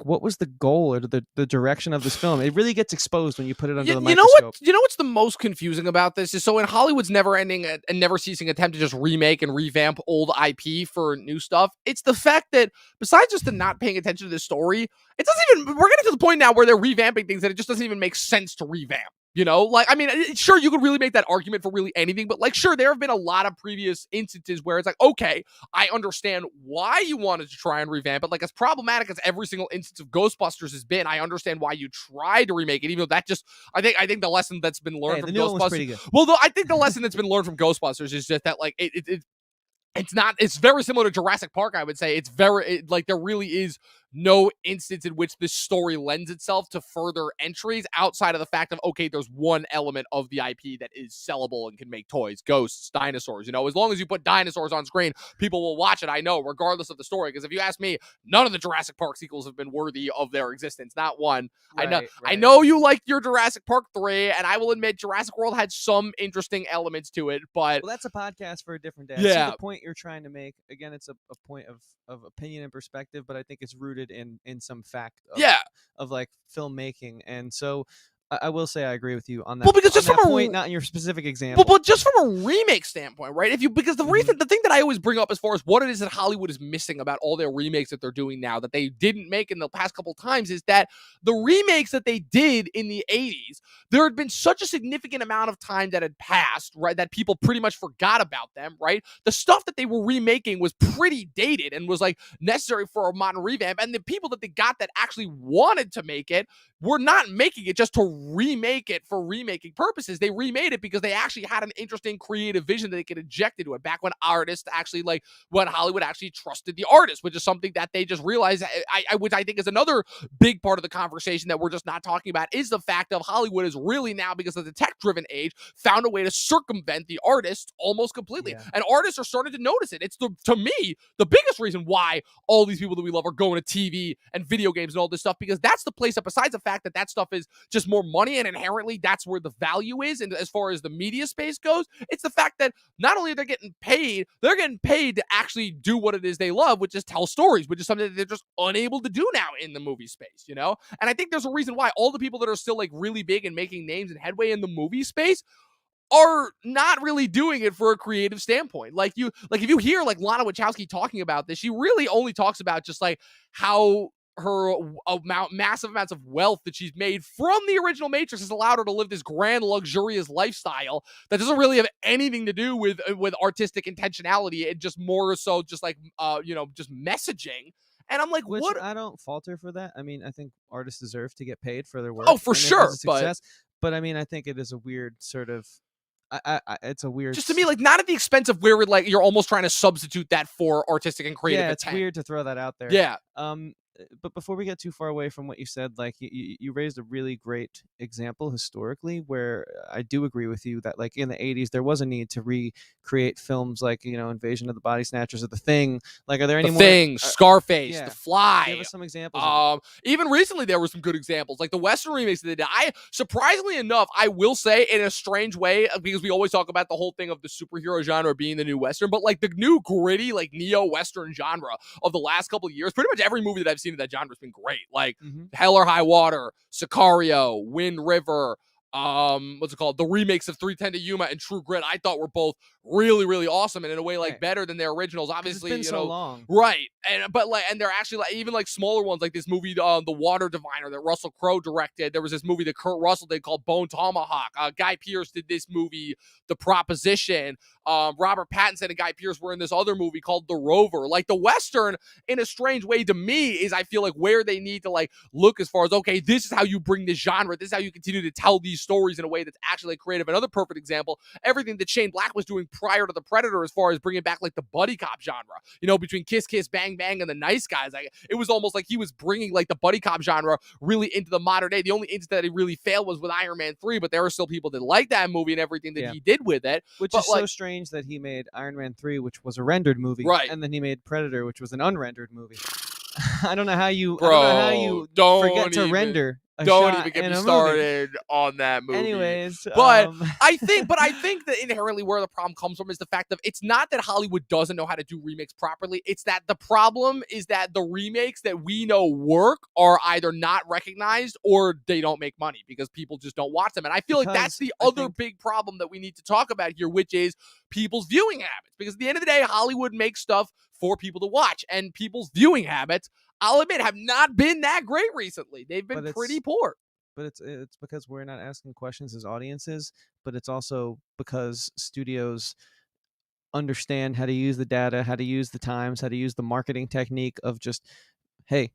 what was the goal or the direction of this film? It really gets exposed when you put it under the microscope. You know what's the most confusing about this is, so in Hollywood's never-ending and never-ceasing attempt to just remake and revamp old IP for new stuff, it's the fact that besides just the not paying attention to the story, it doesn't even, we're getting to the point now where they're revamping things that it just doesn't even make sense to revamp. Like, I mean, sure, you could really make that argument for really anything, but like, sure, there have been a lot of previous instances where it's like, okay, I understand why you wanted to try and revamp it. Like, as problematic as every single instance of Ghostbusters has been, I understand why you tried to remake it, even though that just, I think the lesson that's been learned from Ghostbusters. Well, I think the lesson that's been learned from Ghostbusters is just that, like, it's very similar to Jurassic Park, I would say. It's very, like, there really is no instance in which this story lends itself to further entries outside of the fact of, okay, there's one element of the IP that is sellable and can make toys, ghosts, dinosaurs. As long as you put dinosaurs on screen, people will watch it, I know, regardless of the story. Because if you ask me, none of the Jurassic Park sequels have been worthy of their existence. Not one. Right. I know you liked your Jurassic Park 3, and I will admit Jurassic World had some interesting elements to it, but... Well, that's a podcast for a different day. Yeah. I see the point you're trying to make. Again, it's a point of opinion and perspective, but I think it's rooted in some fact of like filmmaking. And so I will say I agree with you on that. Well, because just from a point, not in your specific example. But just from a remake standpoint, right? Because the thing that I always bring up as far as what it is that Hollywood is missing about all their remakes that they're doing now that they didn't make in the past couple times is that the remakes that they did in the 80s, there had been such a significant amount of time that had passed, right? That people pretty much forgot about them, right? The stuff that they were remaking was pretty dated and was like necessary for a modern revamp. And the people that they got that actually wanted to make it were not making it just to remake it for remaking purposes. They remade it because they actually had an interesting creative vision that they could inject into it back when artists actually, like, when Hollywood actually trusted the artist, which is something that they just realized, which I think is another big part of the conversation that we're just not talking about, is the fact of Hollywood is really now, because of the tech-driven age, found a way to circumvent the artist almost completely. Yeah. And artists are starting to notice it. It's, to me, the biggest reason why all these people that we love are going to TV and video games and all this stuff, because that's the place that, besides the fact that stuff is just more money and inherently that's where the value is, and as far as the media space goes, it's the fact that not only are they getting paid, they're getting paid to actually do what it is they love, which is tell stories, which is something that they're just unable to do now in the movie space, And I think there's a reason why all the people that are still like really big and making names and headway in the movie space are not really doing it for a creative standpoint. Like if you hear like Lana Wachowski talking about this, she really only talks about just like how her massive amounts of wealth that she's made from the original Matrix has allowed her to live this grand, luxurious lifestyle that doesn't really have anything to do with artistic intentionality, and just more so just like just messaging. And I'm like, Which what? I don't falter for that. I mean, I think artists deserve to get paid for their work. Oh, for and if sure, it's a success, but I mean, I think it is a weird sort of. It's a weird. Just to me, like not at the expense of where like you're almost trying to substitute that for artistic and creative. Yeah, it's weird to throw that out there. Yeah. But before we get too far away from what you said, like you raised a really great example historically where I do agree with you that like in the 80s there was a need to recreate films like Invasion of the Body Snatchers or The Thing. Like, are there any The more? Thing, Scarface, yeah. The Fly. Give us some examples. Even recently there were some good examples, like the Western remakes that they did. I surprisingly enough, I will say in a strange way, because we always talk about the whole thing of the superhero genre being the new Western, but like the new gritty like neo-Western genre of the last couple of years, pretty much every movie that I've seen in that genre has been great. Like Hell or High Water, Sicario, Wind River, what's it called? The remakes of 310 to Yuma and True Grit, I thought were both really, really awesome, and in a way like better than their originals. Obviously, it's been so long, right? And they're actually like even like smaller ones, like this movie, The Water Diviner, that Russell Crowe directed. There was this movie that Kurt Russell did called Bone Tomahawk. Guy Pearce did this movie, The Proposition. Robert Pattinson and Guy Pearce were in this other movie called The Rover. Like the Western, in a strange way, to me, is I feel like where they need to like look as far as, okay, this is how you bring this genre. This is how you continue to tell these stories in a way that's actually like, creative. Another perfect example, everything that Shane Black was doing prior to The Predator as far as bringing back like the buddy cop genre, between Kiss Kiss Bang Bang and The Nice Guys. Like it was almost like he was bringing like the buddy cop genre really into the modern day. The only instance that he really failed was with Iron Man 3, but there are still people that like that movie and everything that he did with it. Which is so strange that he made Iron Man 3, which was a rendered movie, right? And then he made Predator, which was an unrendered movie. I don't know how you forget to render. Don't even get me started on that movie. Anyways, but I think that inherently where the problem comes from is the fact that it's not that Hollywood doesn't know how to do remakes properly. It's that the problem is that the remakes that we know work are either not recognized or they don't make money because people just don't watch them. And I feel like that's the other big problem that we need to talk about here, which is people's viewing habits. Because at the end of the day, Hollywood makes stuff for people to watch, and people's viewing habits, I'll admit, have not been that great recently. They've been pretty poor. But it's because we're not asking questions as audiences, but it's also because studios understand how to use the data, how to use the times, how to use the marketing technique of just, hey,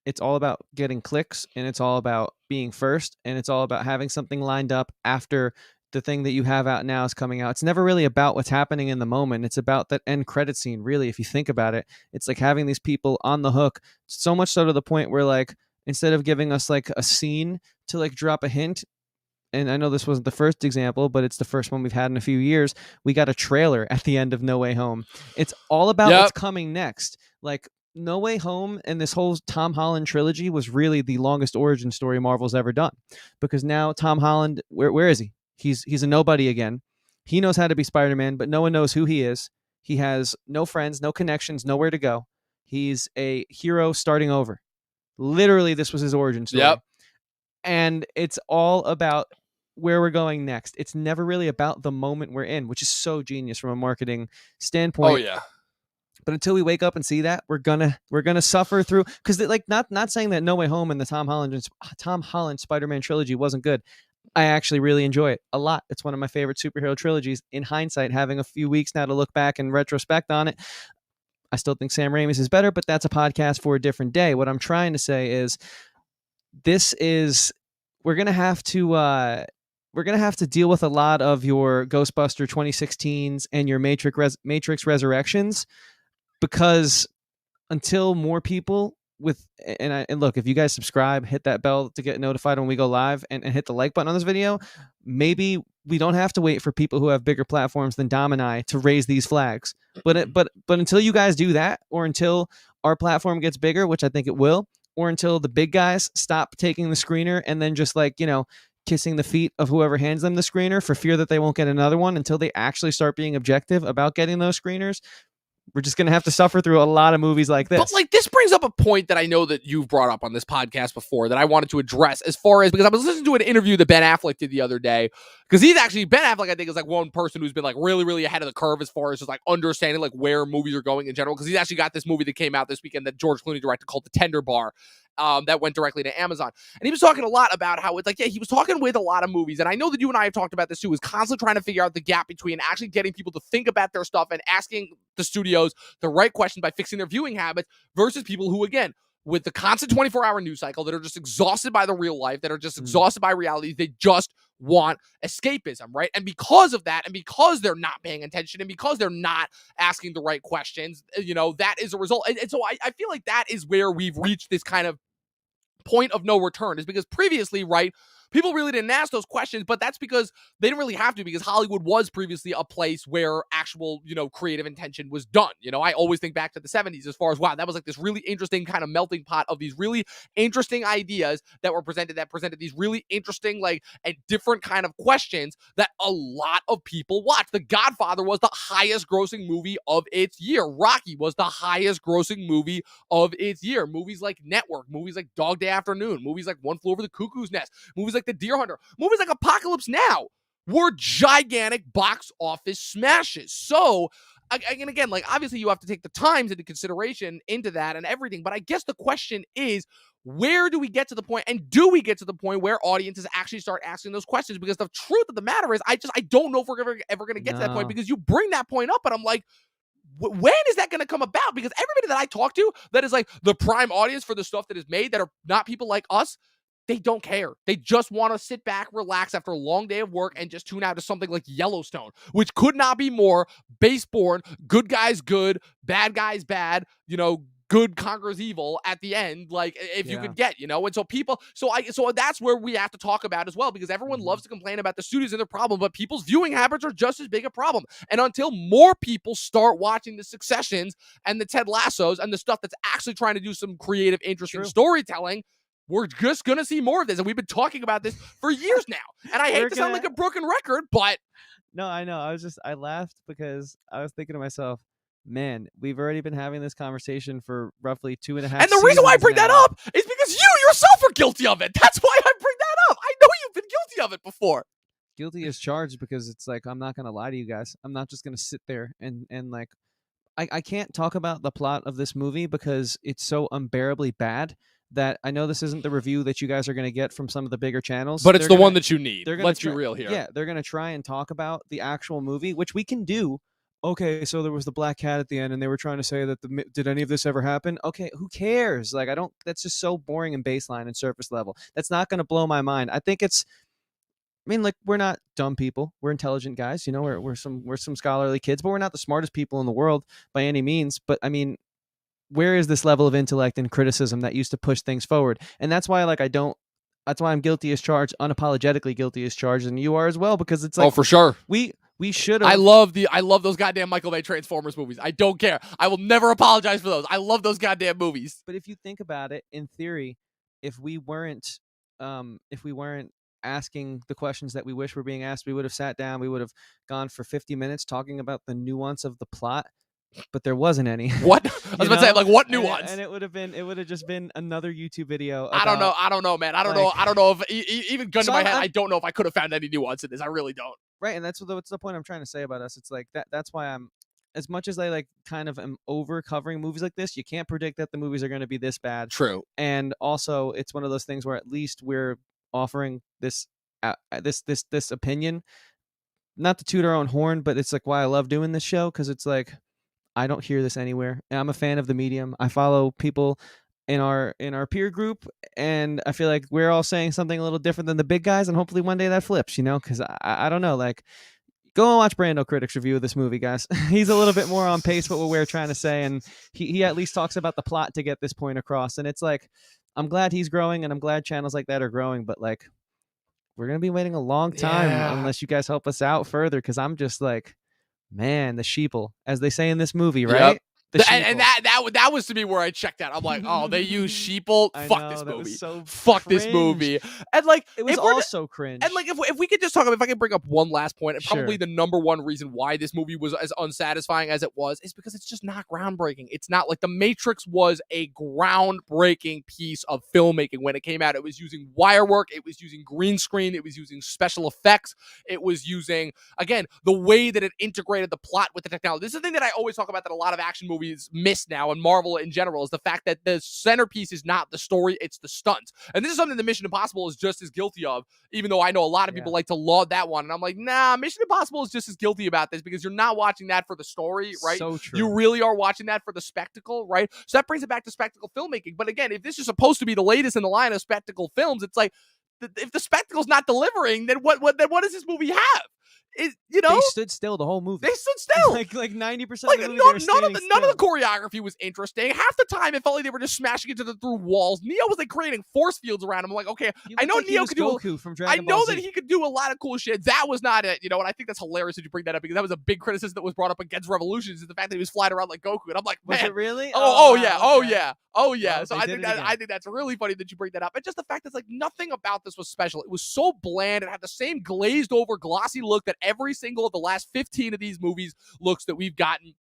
it's all about getting clicks, and it's all about being first, and it's all about having something lined up after the thing that you have out now is coming out. It's never really about what's happening in the moment. It's about that end credit scene. Really, if you think about it, it's like having these people on the hook, so much so to the point where like, instead of giving us like a scene to like drop a hint, and I know this wasn't the first example, but it's the first one we've had in a few years, we got a trailer at the end of No Way Home. It's all about what's coming next. Like No Way Home and this whole Tom Holland trilogy was really the longest origin story Marvel's ever done, because now Tom Holland, where is he? He's a nobody again. He knows how to be Spider-Man, but no one knows who he is. He has no friends, no connections, nowhere to go. He's a hero starting over. Literally, this was his origin story. And it's all about where we're going next. It's never really about the moment we're in, which is so genius from a marketing standpoint. Oh yeah. But until we wake up and see that, we're gonna suffer through, because like not saying that No Way Home and the Tom Holland Spider-Man trilogy wasn't good. I actually really enjoy it a lot. It's one of my favorite superhero trilogies. In hindsight, having a few weeks now to look back and retrospect on it, I still think Sam Raimi's is better, but that's a podcast for a different day. What I'm trying to say is, we're gonna have to deal with a lot of your Ghostbuster 2016s and your Matrix Resurrections, because until more people and look, if you guys subscribe, hit that bell to get notified when we go live, and hit the like button on this video, maybe we don't have to wait for people who have bigger platforms than Dom and I to raise these flags. But until you guys do that, or until our platform gets bigger, which I think it will, or until the big guys stop taking the screener and then just like, kissing the feet of whoever hands them the screener for fear that they won't get another one, until they actually start being objective about getting those screeners, we're just gonna have to suffer through a lot of movies like this. But like this brings up a point that I know that you've brought up on this podcast before that I wanted to address, as far as, because I was listening to an interview that Ben Affleck did the other day, because Ben Affleck, I think, is like one person who's been like really, really ahead of the curve as far as just like understanding like where movies are going in general, because he's actually got this movie that came out this weekend that George Clooney directed called The Tender Bar. That went directly to Amazon. And he was talking a lot about how it's like, yeah, he was talking with a lot of movies. And I know that you and I have talked about this too, is constantly trying to figure out the gap between actually getting people to think about their stuff and asking the studios the right questions by fixing their viewing habits versus people who, again, with the constant 24-hour news cycle, that are just exhausted by the real life, that are just exhausted by reality, they just want escapism, right? And because of that, and because they're not paying attention, and because they're not asking the right questions, that is a result. And so I feel like that is where we've reached this kind of point of no return, is because previously, right, people really didn't ask those questions, but that's because they didn't really have to, because Hollywood was previously a place where actual, creative intention was done. I always think back to the 70s as far as, wow, that was like this really interesting kind of melting pot of these really interesting ideas that presented these really interesting, like, and different kind of questions that a lot of people watched. The Godfather was the highest grossing movie of its year. Rocky was the highest grossing movie of its year. Movies like Network, movies like Dog Day Afternoon, movies like One Flew Over the Cuckoo's Nest, movies like The Deer Hunter, movies like Apocalypse Now were gigantic box office smashes. So, again, like, obviously you have to take the times into consideration into that and everything, but I guess the question is, where do we get to the point, and do we get to the point where audiences actually start asking those questions? Because the truth of the matter is, I don't know if we're ever going to get to that point, because you bring that point up and I'm like, when is that going to come about? Because everybody that I talk to that is like the prime audience for the stuff that is made, that are not people like us, they don't care. They just want to sit back, relax after a long day of work, and just tune out to something like Yellowstone, which could not be more base-born, good guys good, bad guys bad, good conquers evil at the end, like, if you could get, and so people, so that's where we have to talk about as well, because everyone loves to complain about the studios and their problem, but people's viewing habits are just as big a problem. And until more people start watching the Successions and the Ted Lassos and the stuff that's actually trying to do some creative, interesting storytelling, we're just going to see more of this. And we've been talking about this for years now. And I hate to sound like a broken record, but... No, I know. I laughed because I was thinking to myself, man, we've already been having this conversation for roughly 2.5 seasons. And the reason why I bring that up is because you yourself are guilty of it. That's why I bring that up. I know you've been guilty of it before. Guilty as charged, because it's like, I'm not going to lie to you guys. I'm not just going to sit there and like, I can't talk about the plot of this movie because it's so unbearably bad that I know this isn't the review that you guys are going to get from some of the bigger channels. But it's the one that you need. Let's be real here. Yeah, they're going to try and talk about the actual movie, which we can do. Okay, so there was the black cat at the end, and they were trying to say that did any of this ever happen? Okay, who cares? Like, that's just so boring and baseline and surface level. That's not going to blow my mind. I think like, we're not dumb people. We're intelligent guys. We're some scholarly kids, but we're not the smartest people in the world by any means. But I mean, where is this level of intellect and criticism that used to push things forward? And that's why, like, that's why I'm guilty as charged, unapologetically guilty as charged, and you are as well, because it's like, oh, for sure. We should have. I love those goddamn Michael Bay Transformers movies. I don't care. I will never apologize for those. I love those goddamn movies. But if you think about it, in theory, if we weren't asking the questions that we wish were being asked, we would have sat down, we would have gone for 50 minutes talking about the nuance of the plot, but there wasn't any. What? I was about to say, like, what nuance? And it would have just been another YouTube video about, I don't know, man. I don't know if even gun to my head, I don't know if I could have found any nuance in this. I really don't. Right, and that's the point I'm trying to say about us. It's like that's why I'm, as much as I like kind of am over covering movies like this, you can't predict that the movies are going to be this bad. True. And also, it's one of those things where at least we're offering this opinion, not to toot our own horn, but it's like why I love doing this show, because it's like, I don't hear this anywhere. And I'm a fan of the medium. I follow people in our peer group, and I feel like we're all saying something a little different than the big guys, and hopefully one day that flips, because I don't know, like, go and watch Brando Critic's review of this movie, guys. He's a little bit more on pace with what we're trying to say, and he at least talks about the plot to get this point across. And it's like, I'm glad he's growing, and I'm glad channels like that are growing, but like, we're going to be waiting a long time unless you guys help us out further, because I'm just like, man, the sheeple, as they say in this movie, right? Yep. And that was to me where I checked out. I'm like, oh, they use sheeple. Fuck this movie. So Fuck cringe. this movie. And like, it was also cringe. And like, if we could just talk about, if I can bring up one last point, and probably Sure. the number one reason why this movie was as unsatisfying as it was, is because it's just not groundbreaking. It's not like The Matrix was a groundbreaking piece of filmmaking when it came out. It was using wire work. It was using green screen. It was using special effects. It was using, again, the way that it integrated the plot with the technology. This is the thing that I always talk about that a lot of action movies miss now, and Marvel in general, is the fact that the centerpiece is not the story, it's the stunts. And this is something that Mission Impossible is just as guilty of, even though I know a lot of people like to laud that one. And I'm like, nah, Mission Impossible is just as guilty about this, because you're not watching that for the story, right? So true. You really are watching that for the spectacle, right? So that brings it back to spectacle filmmaking. But again, if this is supposed to be the latest in the line of spectacle films, it's like, if the spectacle's not delivering, then what does this movie have? They stood still the whole movie. They stood still. like 90% like, of the movie. None of the choreography was interesting. Half the time, it felt like they were just smashing into through walls. Neo was like creating force fields around him. I'm like, okay, I know Neo could do. Goku from Dragon Ball Z. That he could do a lot of cool shit. That was not it, and I think that's hilarious that you bring that up, because that was a big criticism that was brought up against Revolutions, is the fact that he was flying around like Goku. And I'm like, man, was it really? Oh yeah. Well, so I think that's really funny that you bring that up. And just the fact that like nothing about this was special. It was so bland. It had the same glazed over, glossy look that every single of the last 15 of these movies looks that we've gotten.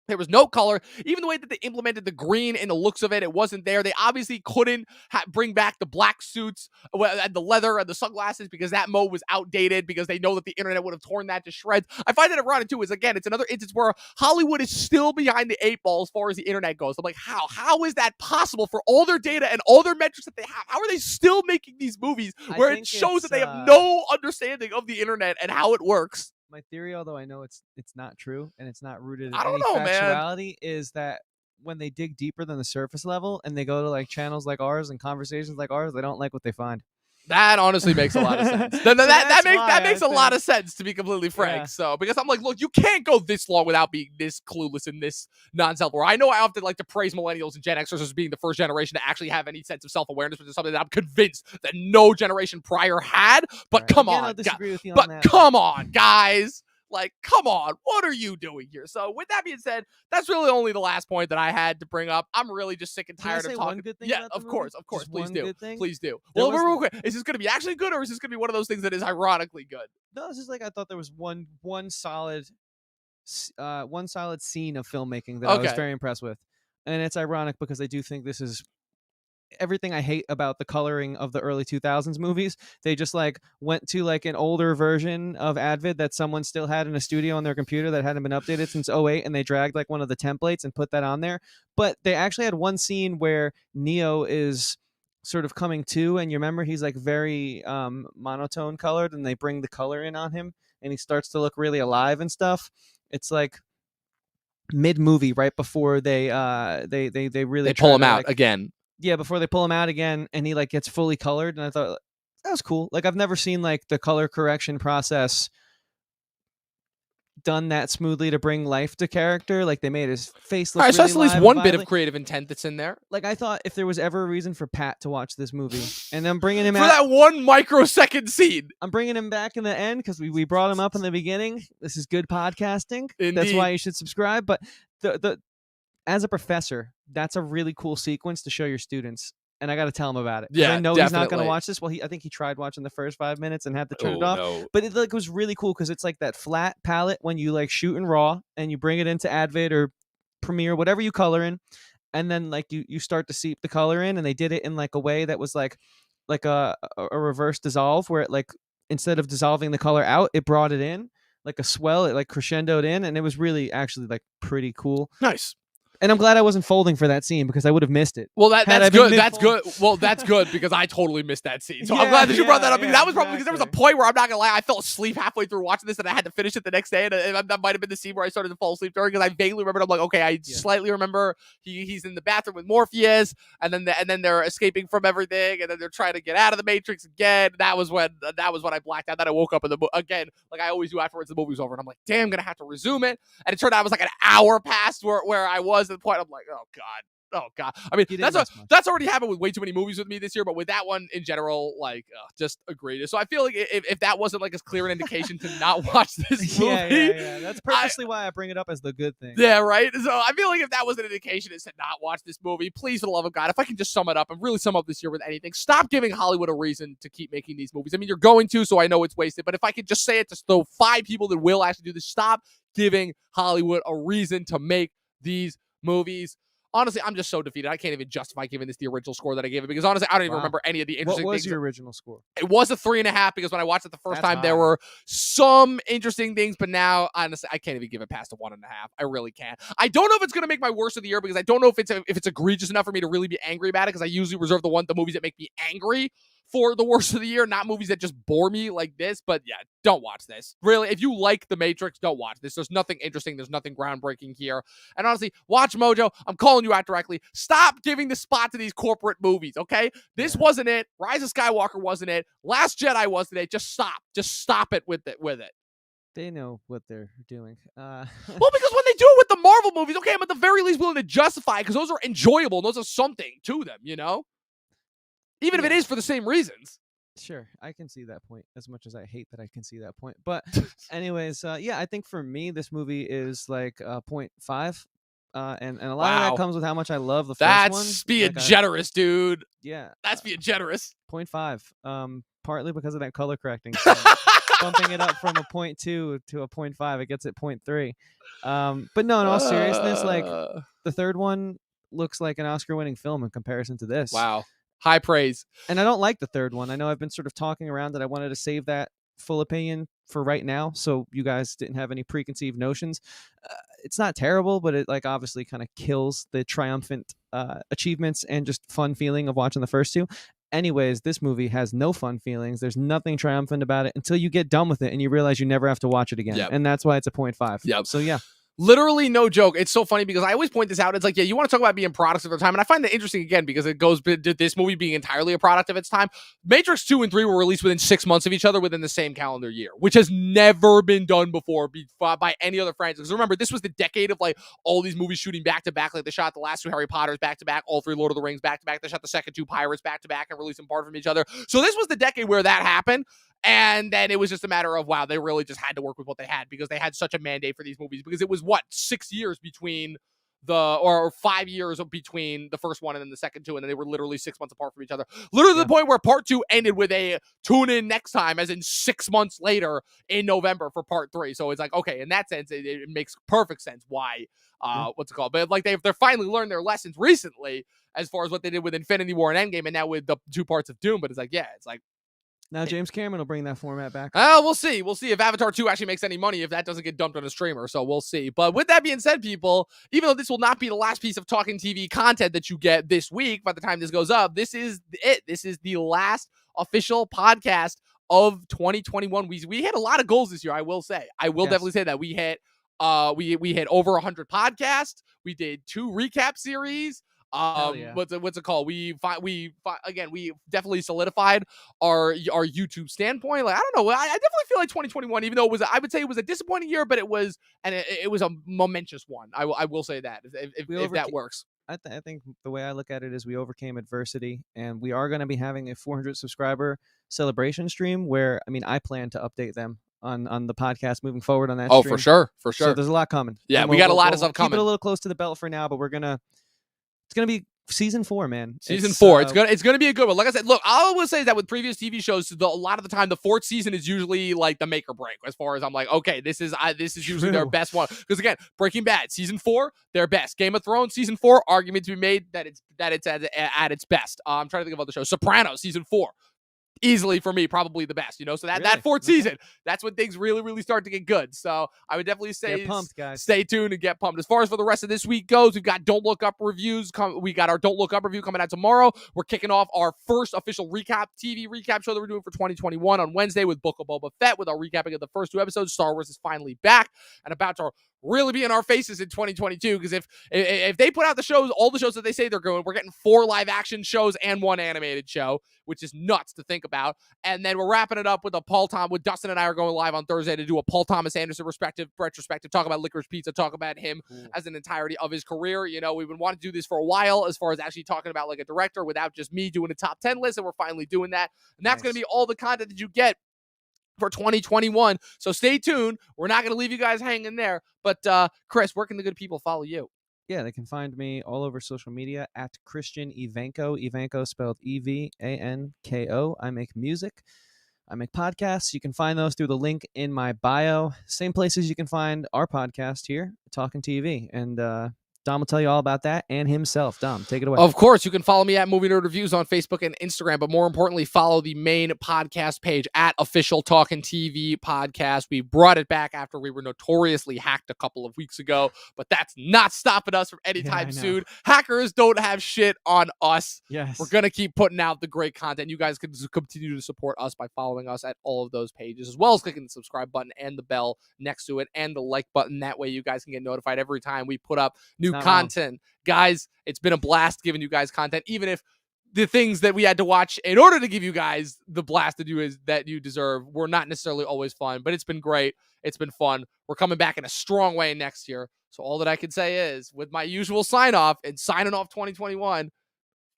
There was no color. Even the way that they implemented the green and the looks of it, it wasn't there. They obviously couldn't bring back the black suits and the leather and the sunglasses, because that mode was outdated, because they know that the internet would have torn that to shreds. I find that ironic too, is again, it's another instance where Hollywood is still behind the 8 ball as far as the internet goes. I'm like, how is that possible for all their data and all their metrics that they have? How are they still making these movies where it shows that they have no understanding of the internet and how it works? My theory, although I know it's not true and it's not rooted in any factuality, is that when they dig deeper than the surface level and they go to like channels like ours and conversations like ours, they don't like what they find. That honestly makes a lot of sense. That makes a lot of sense, to be completely frank. Yeah. So, because I'm like, look, you can't go this long without being this clueless and this non-self-aware. I know I often like to praise millennials and Gen Xers as being the first generation to actually have any sense of self-awareness, which is something that I'm convinced that no generation prior had. But come on, I'll disagree with you on that. Come on, guys. Like, come on, what are you doing here? So, with that being said, that's really only the last point that I had to bring up. I'm really just sick and tired of talking. One good thing yeah, of course, just please do. Please do. Well, real quick, is this going to be actually good, or is this going to be one of those things that is ironically good? No, it's just like I thought there was one solid scene of filmmaking that I was very impressed with, and it's ironic because I do think this is everything I hate about the coloring of the early 2000s movies. They just like went to like an older version of Advid that someone still had in a studio on their computer that hadn't been updated since 2008, and they dragged like one of the templates and put that on there. But they actually had one scene where Neo is sort of coming to, and you remember he's like very monotone colored, and they bring the color in on him and he starts to look really alive and stuff. It's like mid-movie, right before they really pull him out again. Yeah, before they pull him out again, and he like gets fully colored, and I thought that was cool. Like I've never seen like the color correction process done that smoothly to bring life to character. Like they made his face look. All right, so that's at least one bit of creative intent that's in there. Like I thought if there was ever a reason for Pat to watch this movie, and I'm bringing him for that 1 microsecond scene. I'm bringing him back in the end because we brought him up in the beginning. This is good podcasting. Indeed. That's why you should subscribe. But the as a professor, that's a really cool sequence to show your students. And I got to tell him about it. Yeah, I know he's not going to watch this. Well, I think he tried watching the first 5 minutes and had to turn it off. No. But it like was really cool because it's like that flat palette when you like shoot in RAW and you bring it into Advid or Premiere, whatever you color in, and then like you start to seep the color in. And they did it in like a way that was like a reverse dissolve, where it like instead of dissolving the color out, it brought it in like a swell. It like crescendoed in, and it was really actually like pretty cool. Nice. And I'm glad I wasn't folding for that scene because I would have missed it. Well, that's good. That's good. Well, that's good because I totally missed that scene. So I'm glad that you brought that up, because that was probably because there was a point where I'm not gonna lie, I fell asleep halfway through watching this and I had to finish it the next day, and that might have been the scene where I started to fall asleep during, because I vaguely remembered. I'm like, okay, I slightly remember he's in the bathroom with Morpheus, and then they're escaping from everything, and then they're trying to get out of the Matrix again. That was when I blacked out. Then I woke up in again, like I always do afterwards the movie was over, and I'm like, damn, I'm gonna have to resume it. And it turned out it was like an hour past where I was at the point. I'm like, oh God. Oh God. I mean, He didn't miss much. that's already happened with way too many movies with me this year, but with that one in general, like, just agreed. So I feel like if that wasn't like as clear an indication to not watch this movie, yeah. That's purposely why I bring it up as the good thing. yeah, right. So I feel like if that was an indication is to not watch this movie, please, for the love of God, if I can just sum it up and really sum up this year with anything, stop giving Hollywood a reason to keep making these movies. I mean, you're going to, so I know it's wasted. But if I could just say it to the 5 people that will actually do this, stop giving Hollywood a reason to make these movies. Honestly, I'm just so defeated. I can't even justify giving this the original score that I gave it because honestly, I don't even remember any of the interesting things. What was your original score? It was a 3.5 because when I watched it the first time, there were some interesting things, but now, honestly, I can't even give it past a 1.5. I really can't. I don't know if it's going to make my worst of the year because I don't know if it's egregious enough for me to really be angry about it because I usually reserve the movies that make me angry for the worst of the year, not movies that just bore me like this. But yeah, don't watch this. Really, if you like The Matrix, don't watch this. There's nothing interesting. There's nothing groundbreaking here. And honestly, watch Mojo. I'm calling you out directly. Stop giving the spot to these corporate movies, okay? This wasn't it. Rise of Skywalker wasn't it. Last Jedi wasn't it. Just stop. Just stop it with it. They know what they're doing. Well, because when they do it with the Marvel movies, okay, I'm at the very least willing to justify it because those are enjoyable and those are something to them, you know? Even if it is for the same reasons. Sure, I can see that point as much as I hate that I can see that point. But anyways, yeah, I think for me, this movie is like 0.5. And a lot of that comes with how much I love the first one. That's being generous, dude. Yeah. That's being generous. 0.5. Partly because of that color correcting. So bumping it up from a 0.2 to a 0.5. It gets at 0.3. But no, in all seriousness, like the third one looks like an Oscar-winning film in comparison to this. Wow. High praise. And I don't like the third one. I know I've been sort of talking around that I wanted to save that full opinion for right now, so you guys didn't have any preconceived notions. It's not terrible, but it like obviously kind of kills the triumphant achievements and just fun feeling of watching the first two. Anyways, this movie has no fun feelings. There's nothing triumphant about it until you get done with it and you realize you never have to watch it again. Yep. And that's why it's a 0.5. Yep. So yeah. Literally no joke. It's so funny because I always point this out. It's like, yeah, you want to talk about being products of their time. And I find that interesting again because it goes to this movie being entirely a product of its time. Matrix 2 and 3 were released within 6 months of each other within the same calendar year, which has never been done before by any other franchise. Because remember, this was the decade of like all these movies shooting back to back. Like they shot the last 2 Harry Potters back to back, all 3 Lord of the Rings back to back. They shot the second 2 Pirates back to back and released them apart from each other. So this was the decade where that happened. And then it was just a matter of, wow, they really just had to work with what they had because they had such a mandate for these movies because it was 6 years between or 5 years between the first one and then the second 2. And then they were literally 6 months apart from each other. Literally to the point where part 2 ended with a tune in next time, as in 6 months later in November for part 3. So it's like, okay, in that sense, it makes perfect sense why, what's it called? But like they're finally learned their lessons recently as far as what they did with Infinity War and Endgame and now with the 2 parts of Doom. But it's like, yeah, it's like, now James Cameron will bring that format back. We'll see. We'll see if Avatar 2 actually makes any money, if that doesn't get dumped on a streamer. So we'll see. But with that being said, people, even though this will not be the last piece of Talkin TV content that you get this week, by the time this goes up, this is it. This is the last official podcast of 2021. We hit a lot of goals this year, I will say. I will definitely say that. We hit over 100 podcasts. We did 2 recap series. What's it called? We definitely solidified our YouTube standpoint. Like, I don't know. I definitely feel like 2021, even though I would say it was a disappointing year, but it was a momentous one. I will say that if that works. I think the way I look at it is we overcame adversity, and we are going to be having a 400 subscriber celebration stream where, I mean, I plan to update them on the podcast moving forward on that stream. For sure. So there's a lot coming. Yeah, we got a lot of stuff coming. Keep it a little close to the belt for now, but it's gonna be season 4, man. Season 4. It's gonna be a good one. Like I said, look, I always say that with previous TV shows, a lot of the time the 4th season is usually like the make or break. As far as I'm like, okay, this is usually their best one. Because again, Breaking Bad season 4, their best. Game of Thrones season 4, argument to be made that it's at its best. I'm trying to think of other shows. Sopranos season 4. Easily for me, probably the best, So that 4th season, that's when things really, really start to get good. So I would definitely say get pumped, guys. Stay tuned and get pumped. As far as for the rest of this week goes, we've got Don't Look Up reviews. We got our Don't Look Up review coming out tomorrow. We're kicking off our first official TV recap show that we're doing for 2021 on Wednesday with Book of Boba Fett with our recapping of the first 2 episodes. Star Wars is finally back and about to really be in our faces in 2022. Because if they put out the shows, all the shows that they say they're going, we're getting 4 live action shows and 1 animated show, which is nuts to think about. And then we're wrapping it up with with Dustin and I are going live on Thursday to do a Paul Thomas Anderson retrospective, talk about Licorice Pizza, talk about him as an entirety of his career. You know, we've been wanting to do this for a while as far as actually talking about like a director without just me doing a top 10 list, and we're finally doing that. And that's going to be all the content that you get for 2021. So stay tuned. We're not going to leave you guys hanging there. But Chris, where can the good people follow you? Yeah, they can find me all over social media at Christian Evanko. Evanko spelled Evanko. I make music. I make podcasts. You can find those through the link in my bio. Same places you can find our podcast here, Talkin TV. And Dom will tell you all about that and himself. Dom, take it away. Of course, you can follow me at Movie Nerd Reviews on Facebook and Instagram, but more importantly, follow the main podcast page at Official Talkin TV Podcast. We brought it back after we were notoriously hacked a couple of weeks ago, but that's not stopping us from anytime soon. Hackers don't have shit on us. Yes. We're going to keep putting out the great content. You guys can continue to support us by following us at all of those pages, as well as clicking the subscribe button and the bell next to it and the like button. That way you guys can get notified every time we put up new content. Guys, it's been a blast giving you guys content, even if the things that we had to watch in order to give you guys the blast that you deserve were not necessarily always fun, but it's been great. It's been fun. We're coming back in a strong way next year. So all that I can say is, with my usual sign off and signing off 2021,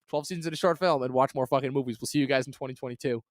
12 seasons in a short film, and watch more fucking movies. We'll see you guys in 2022.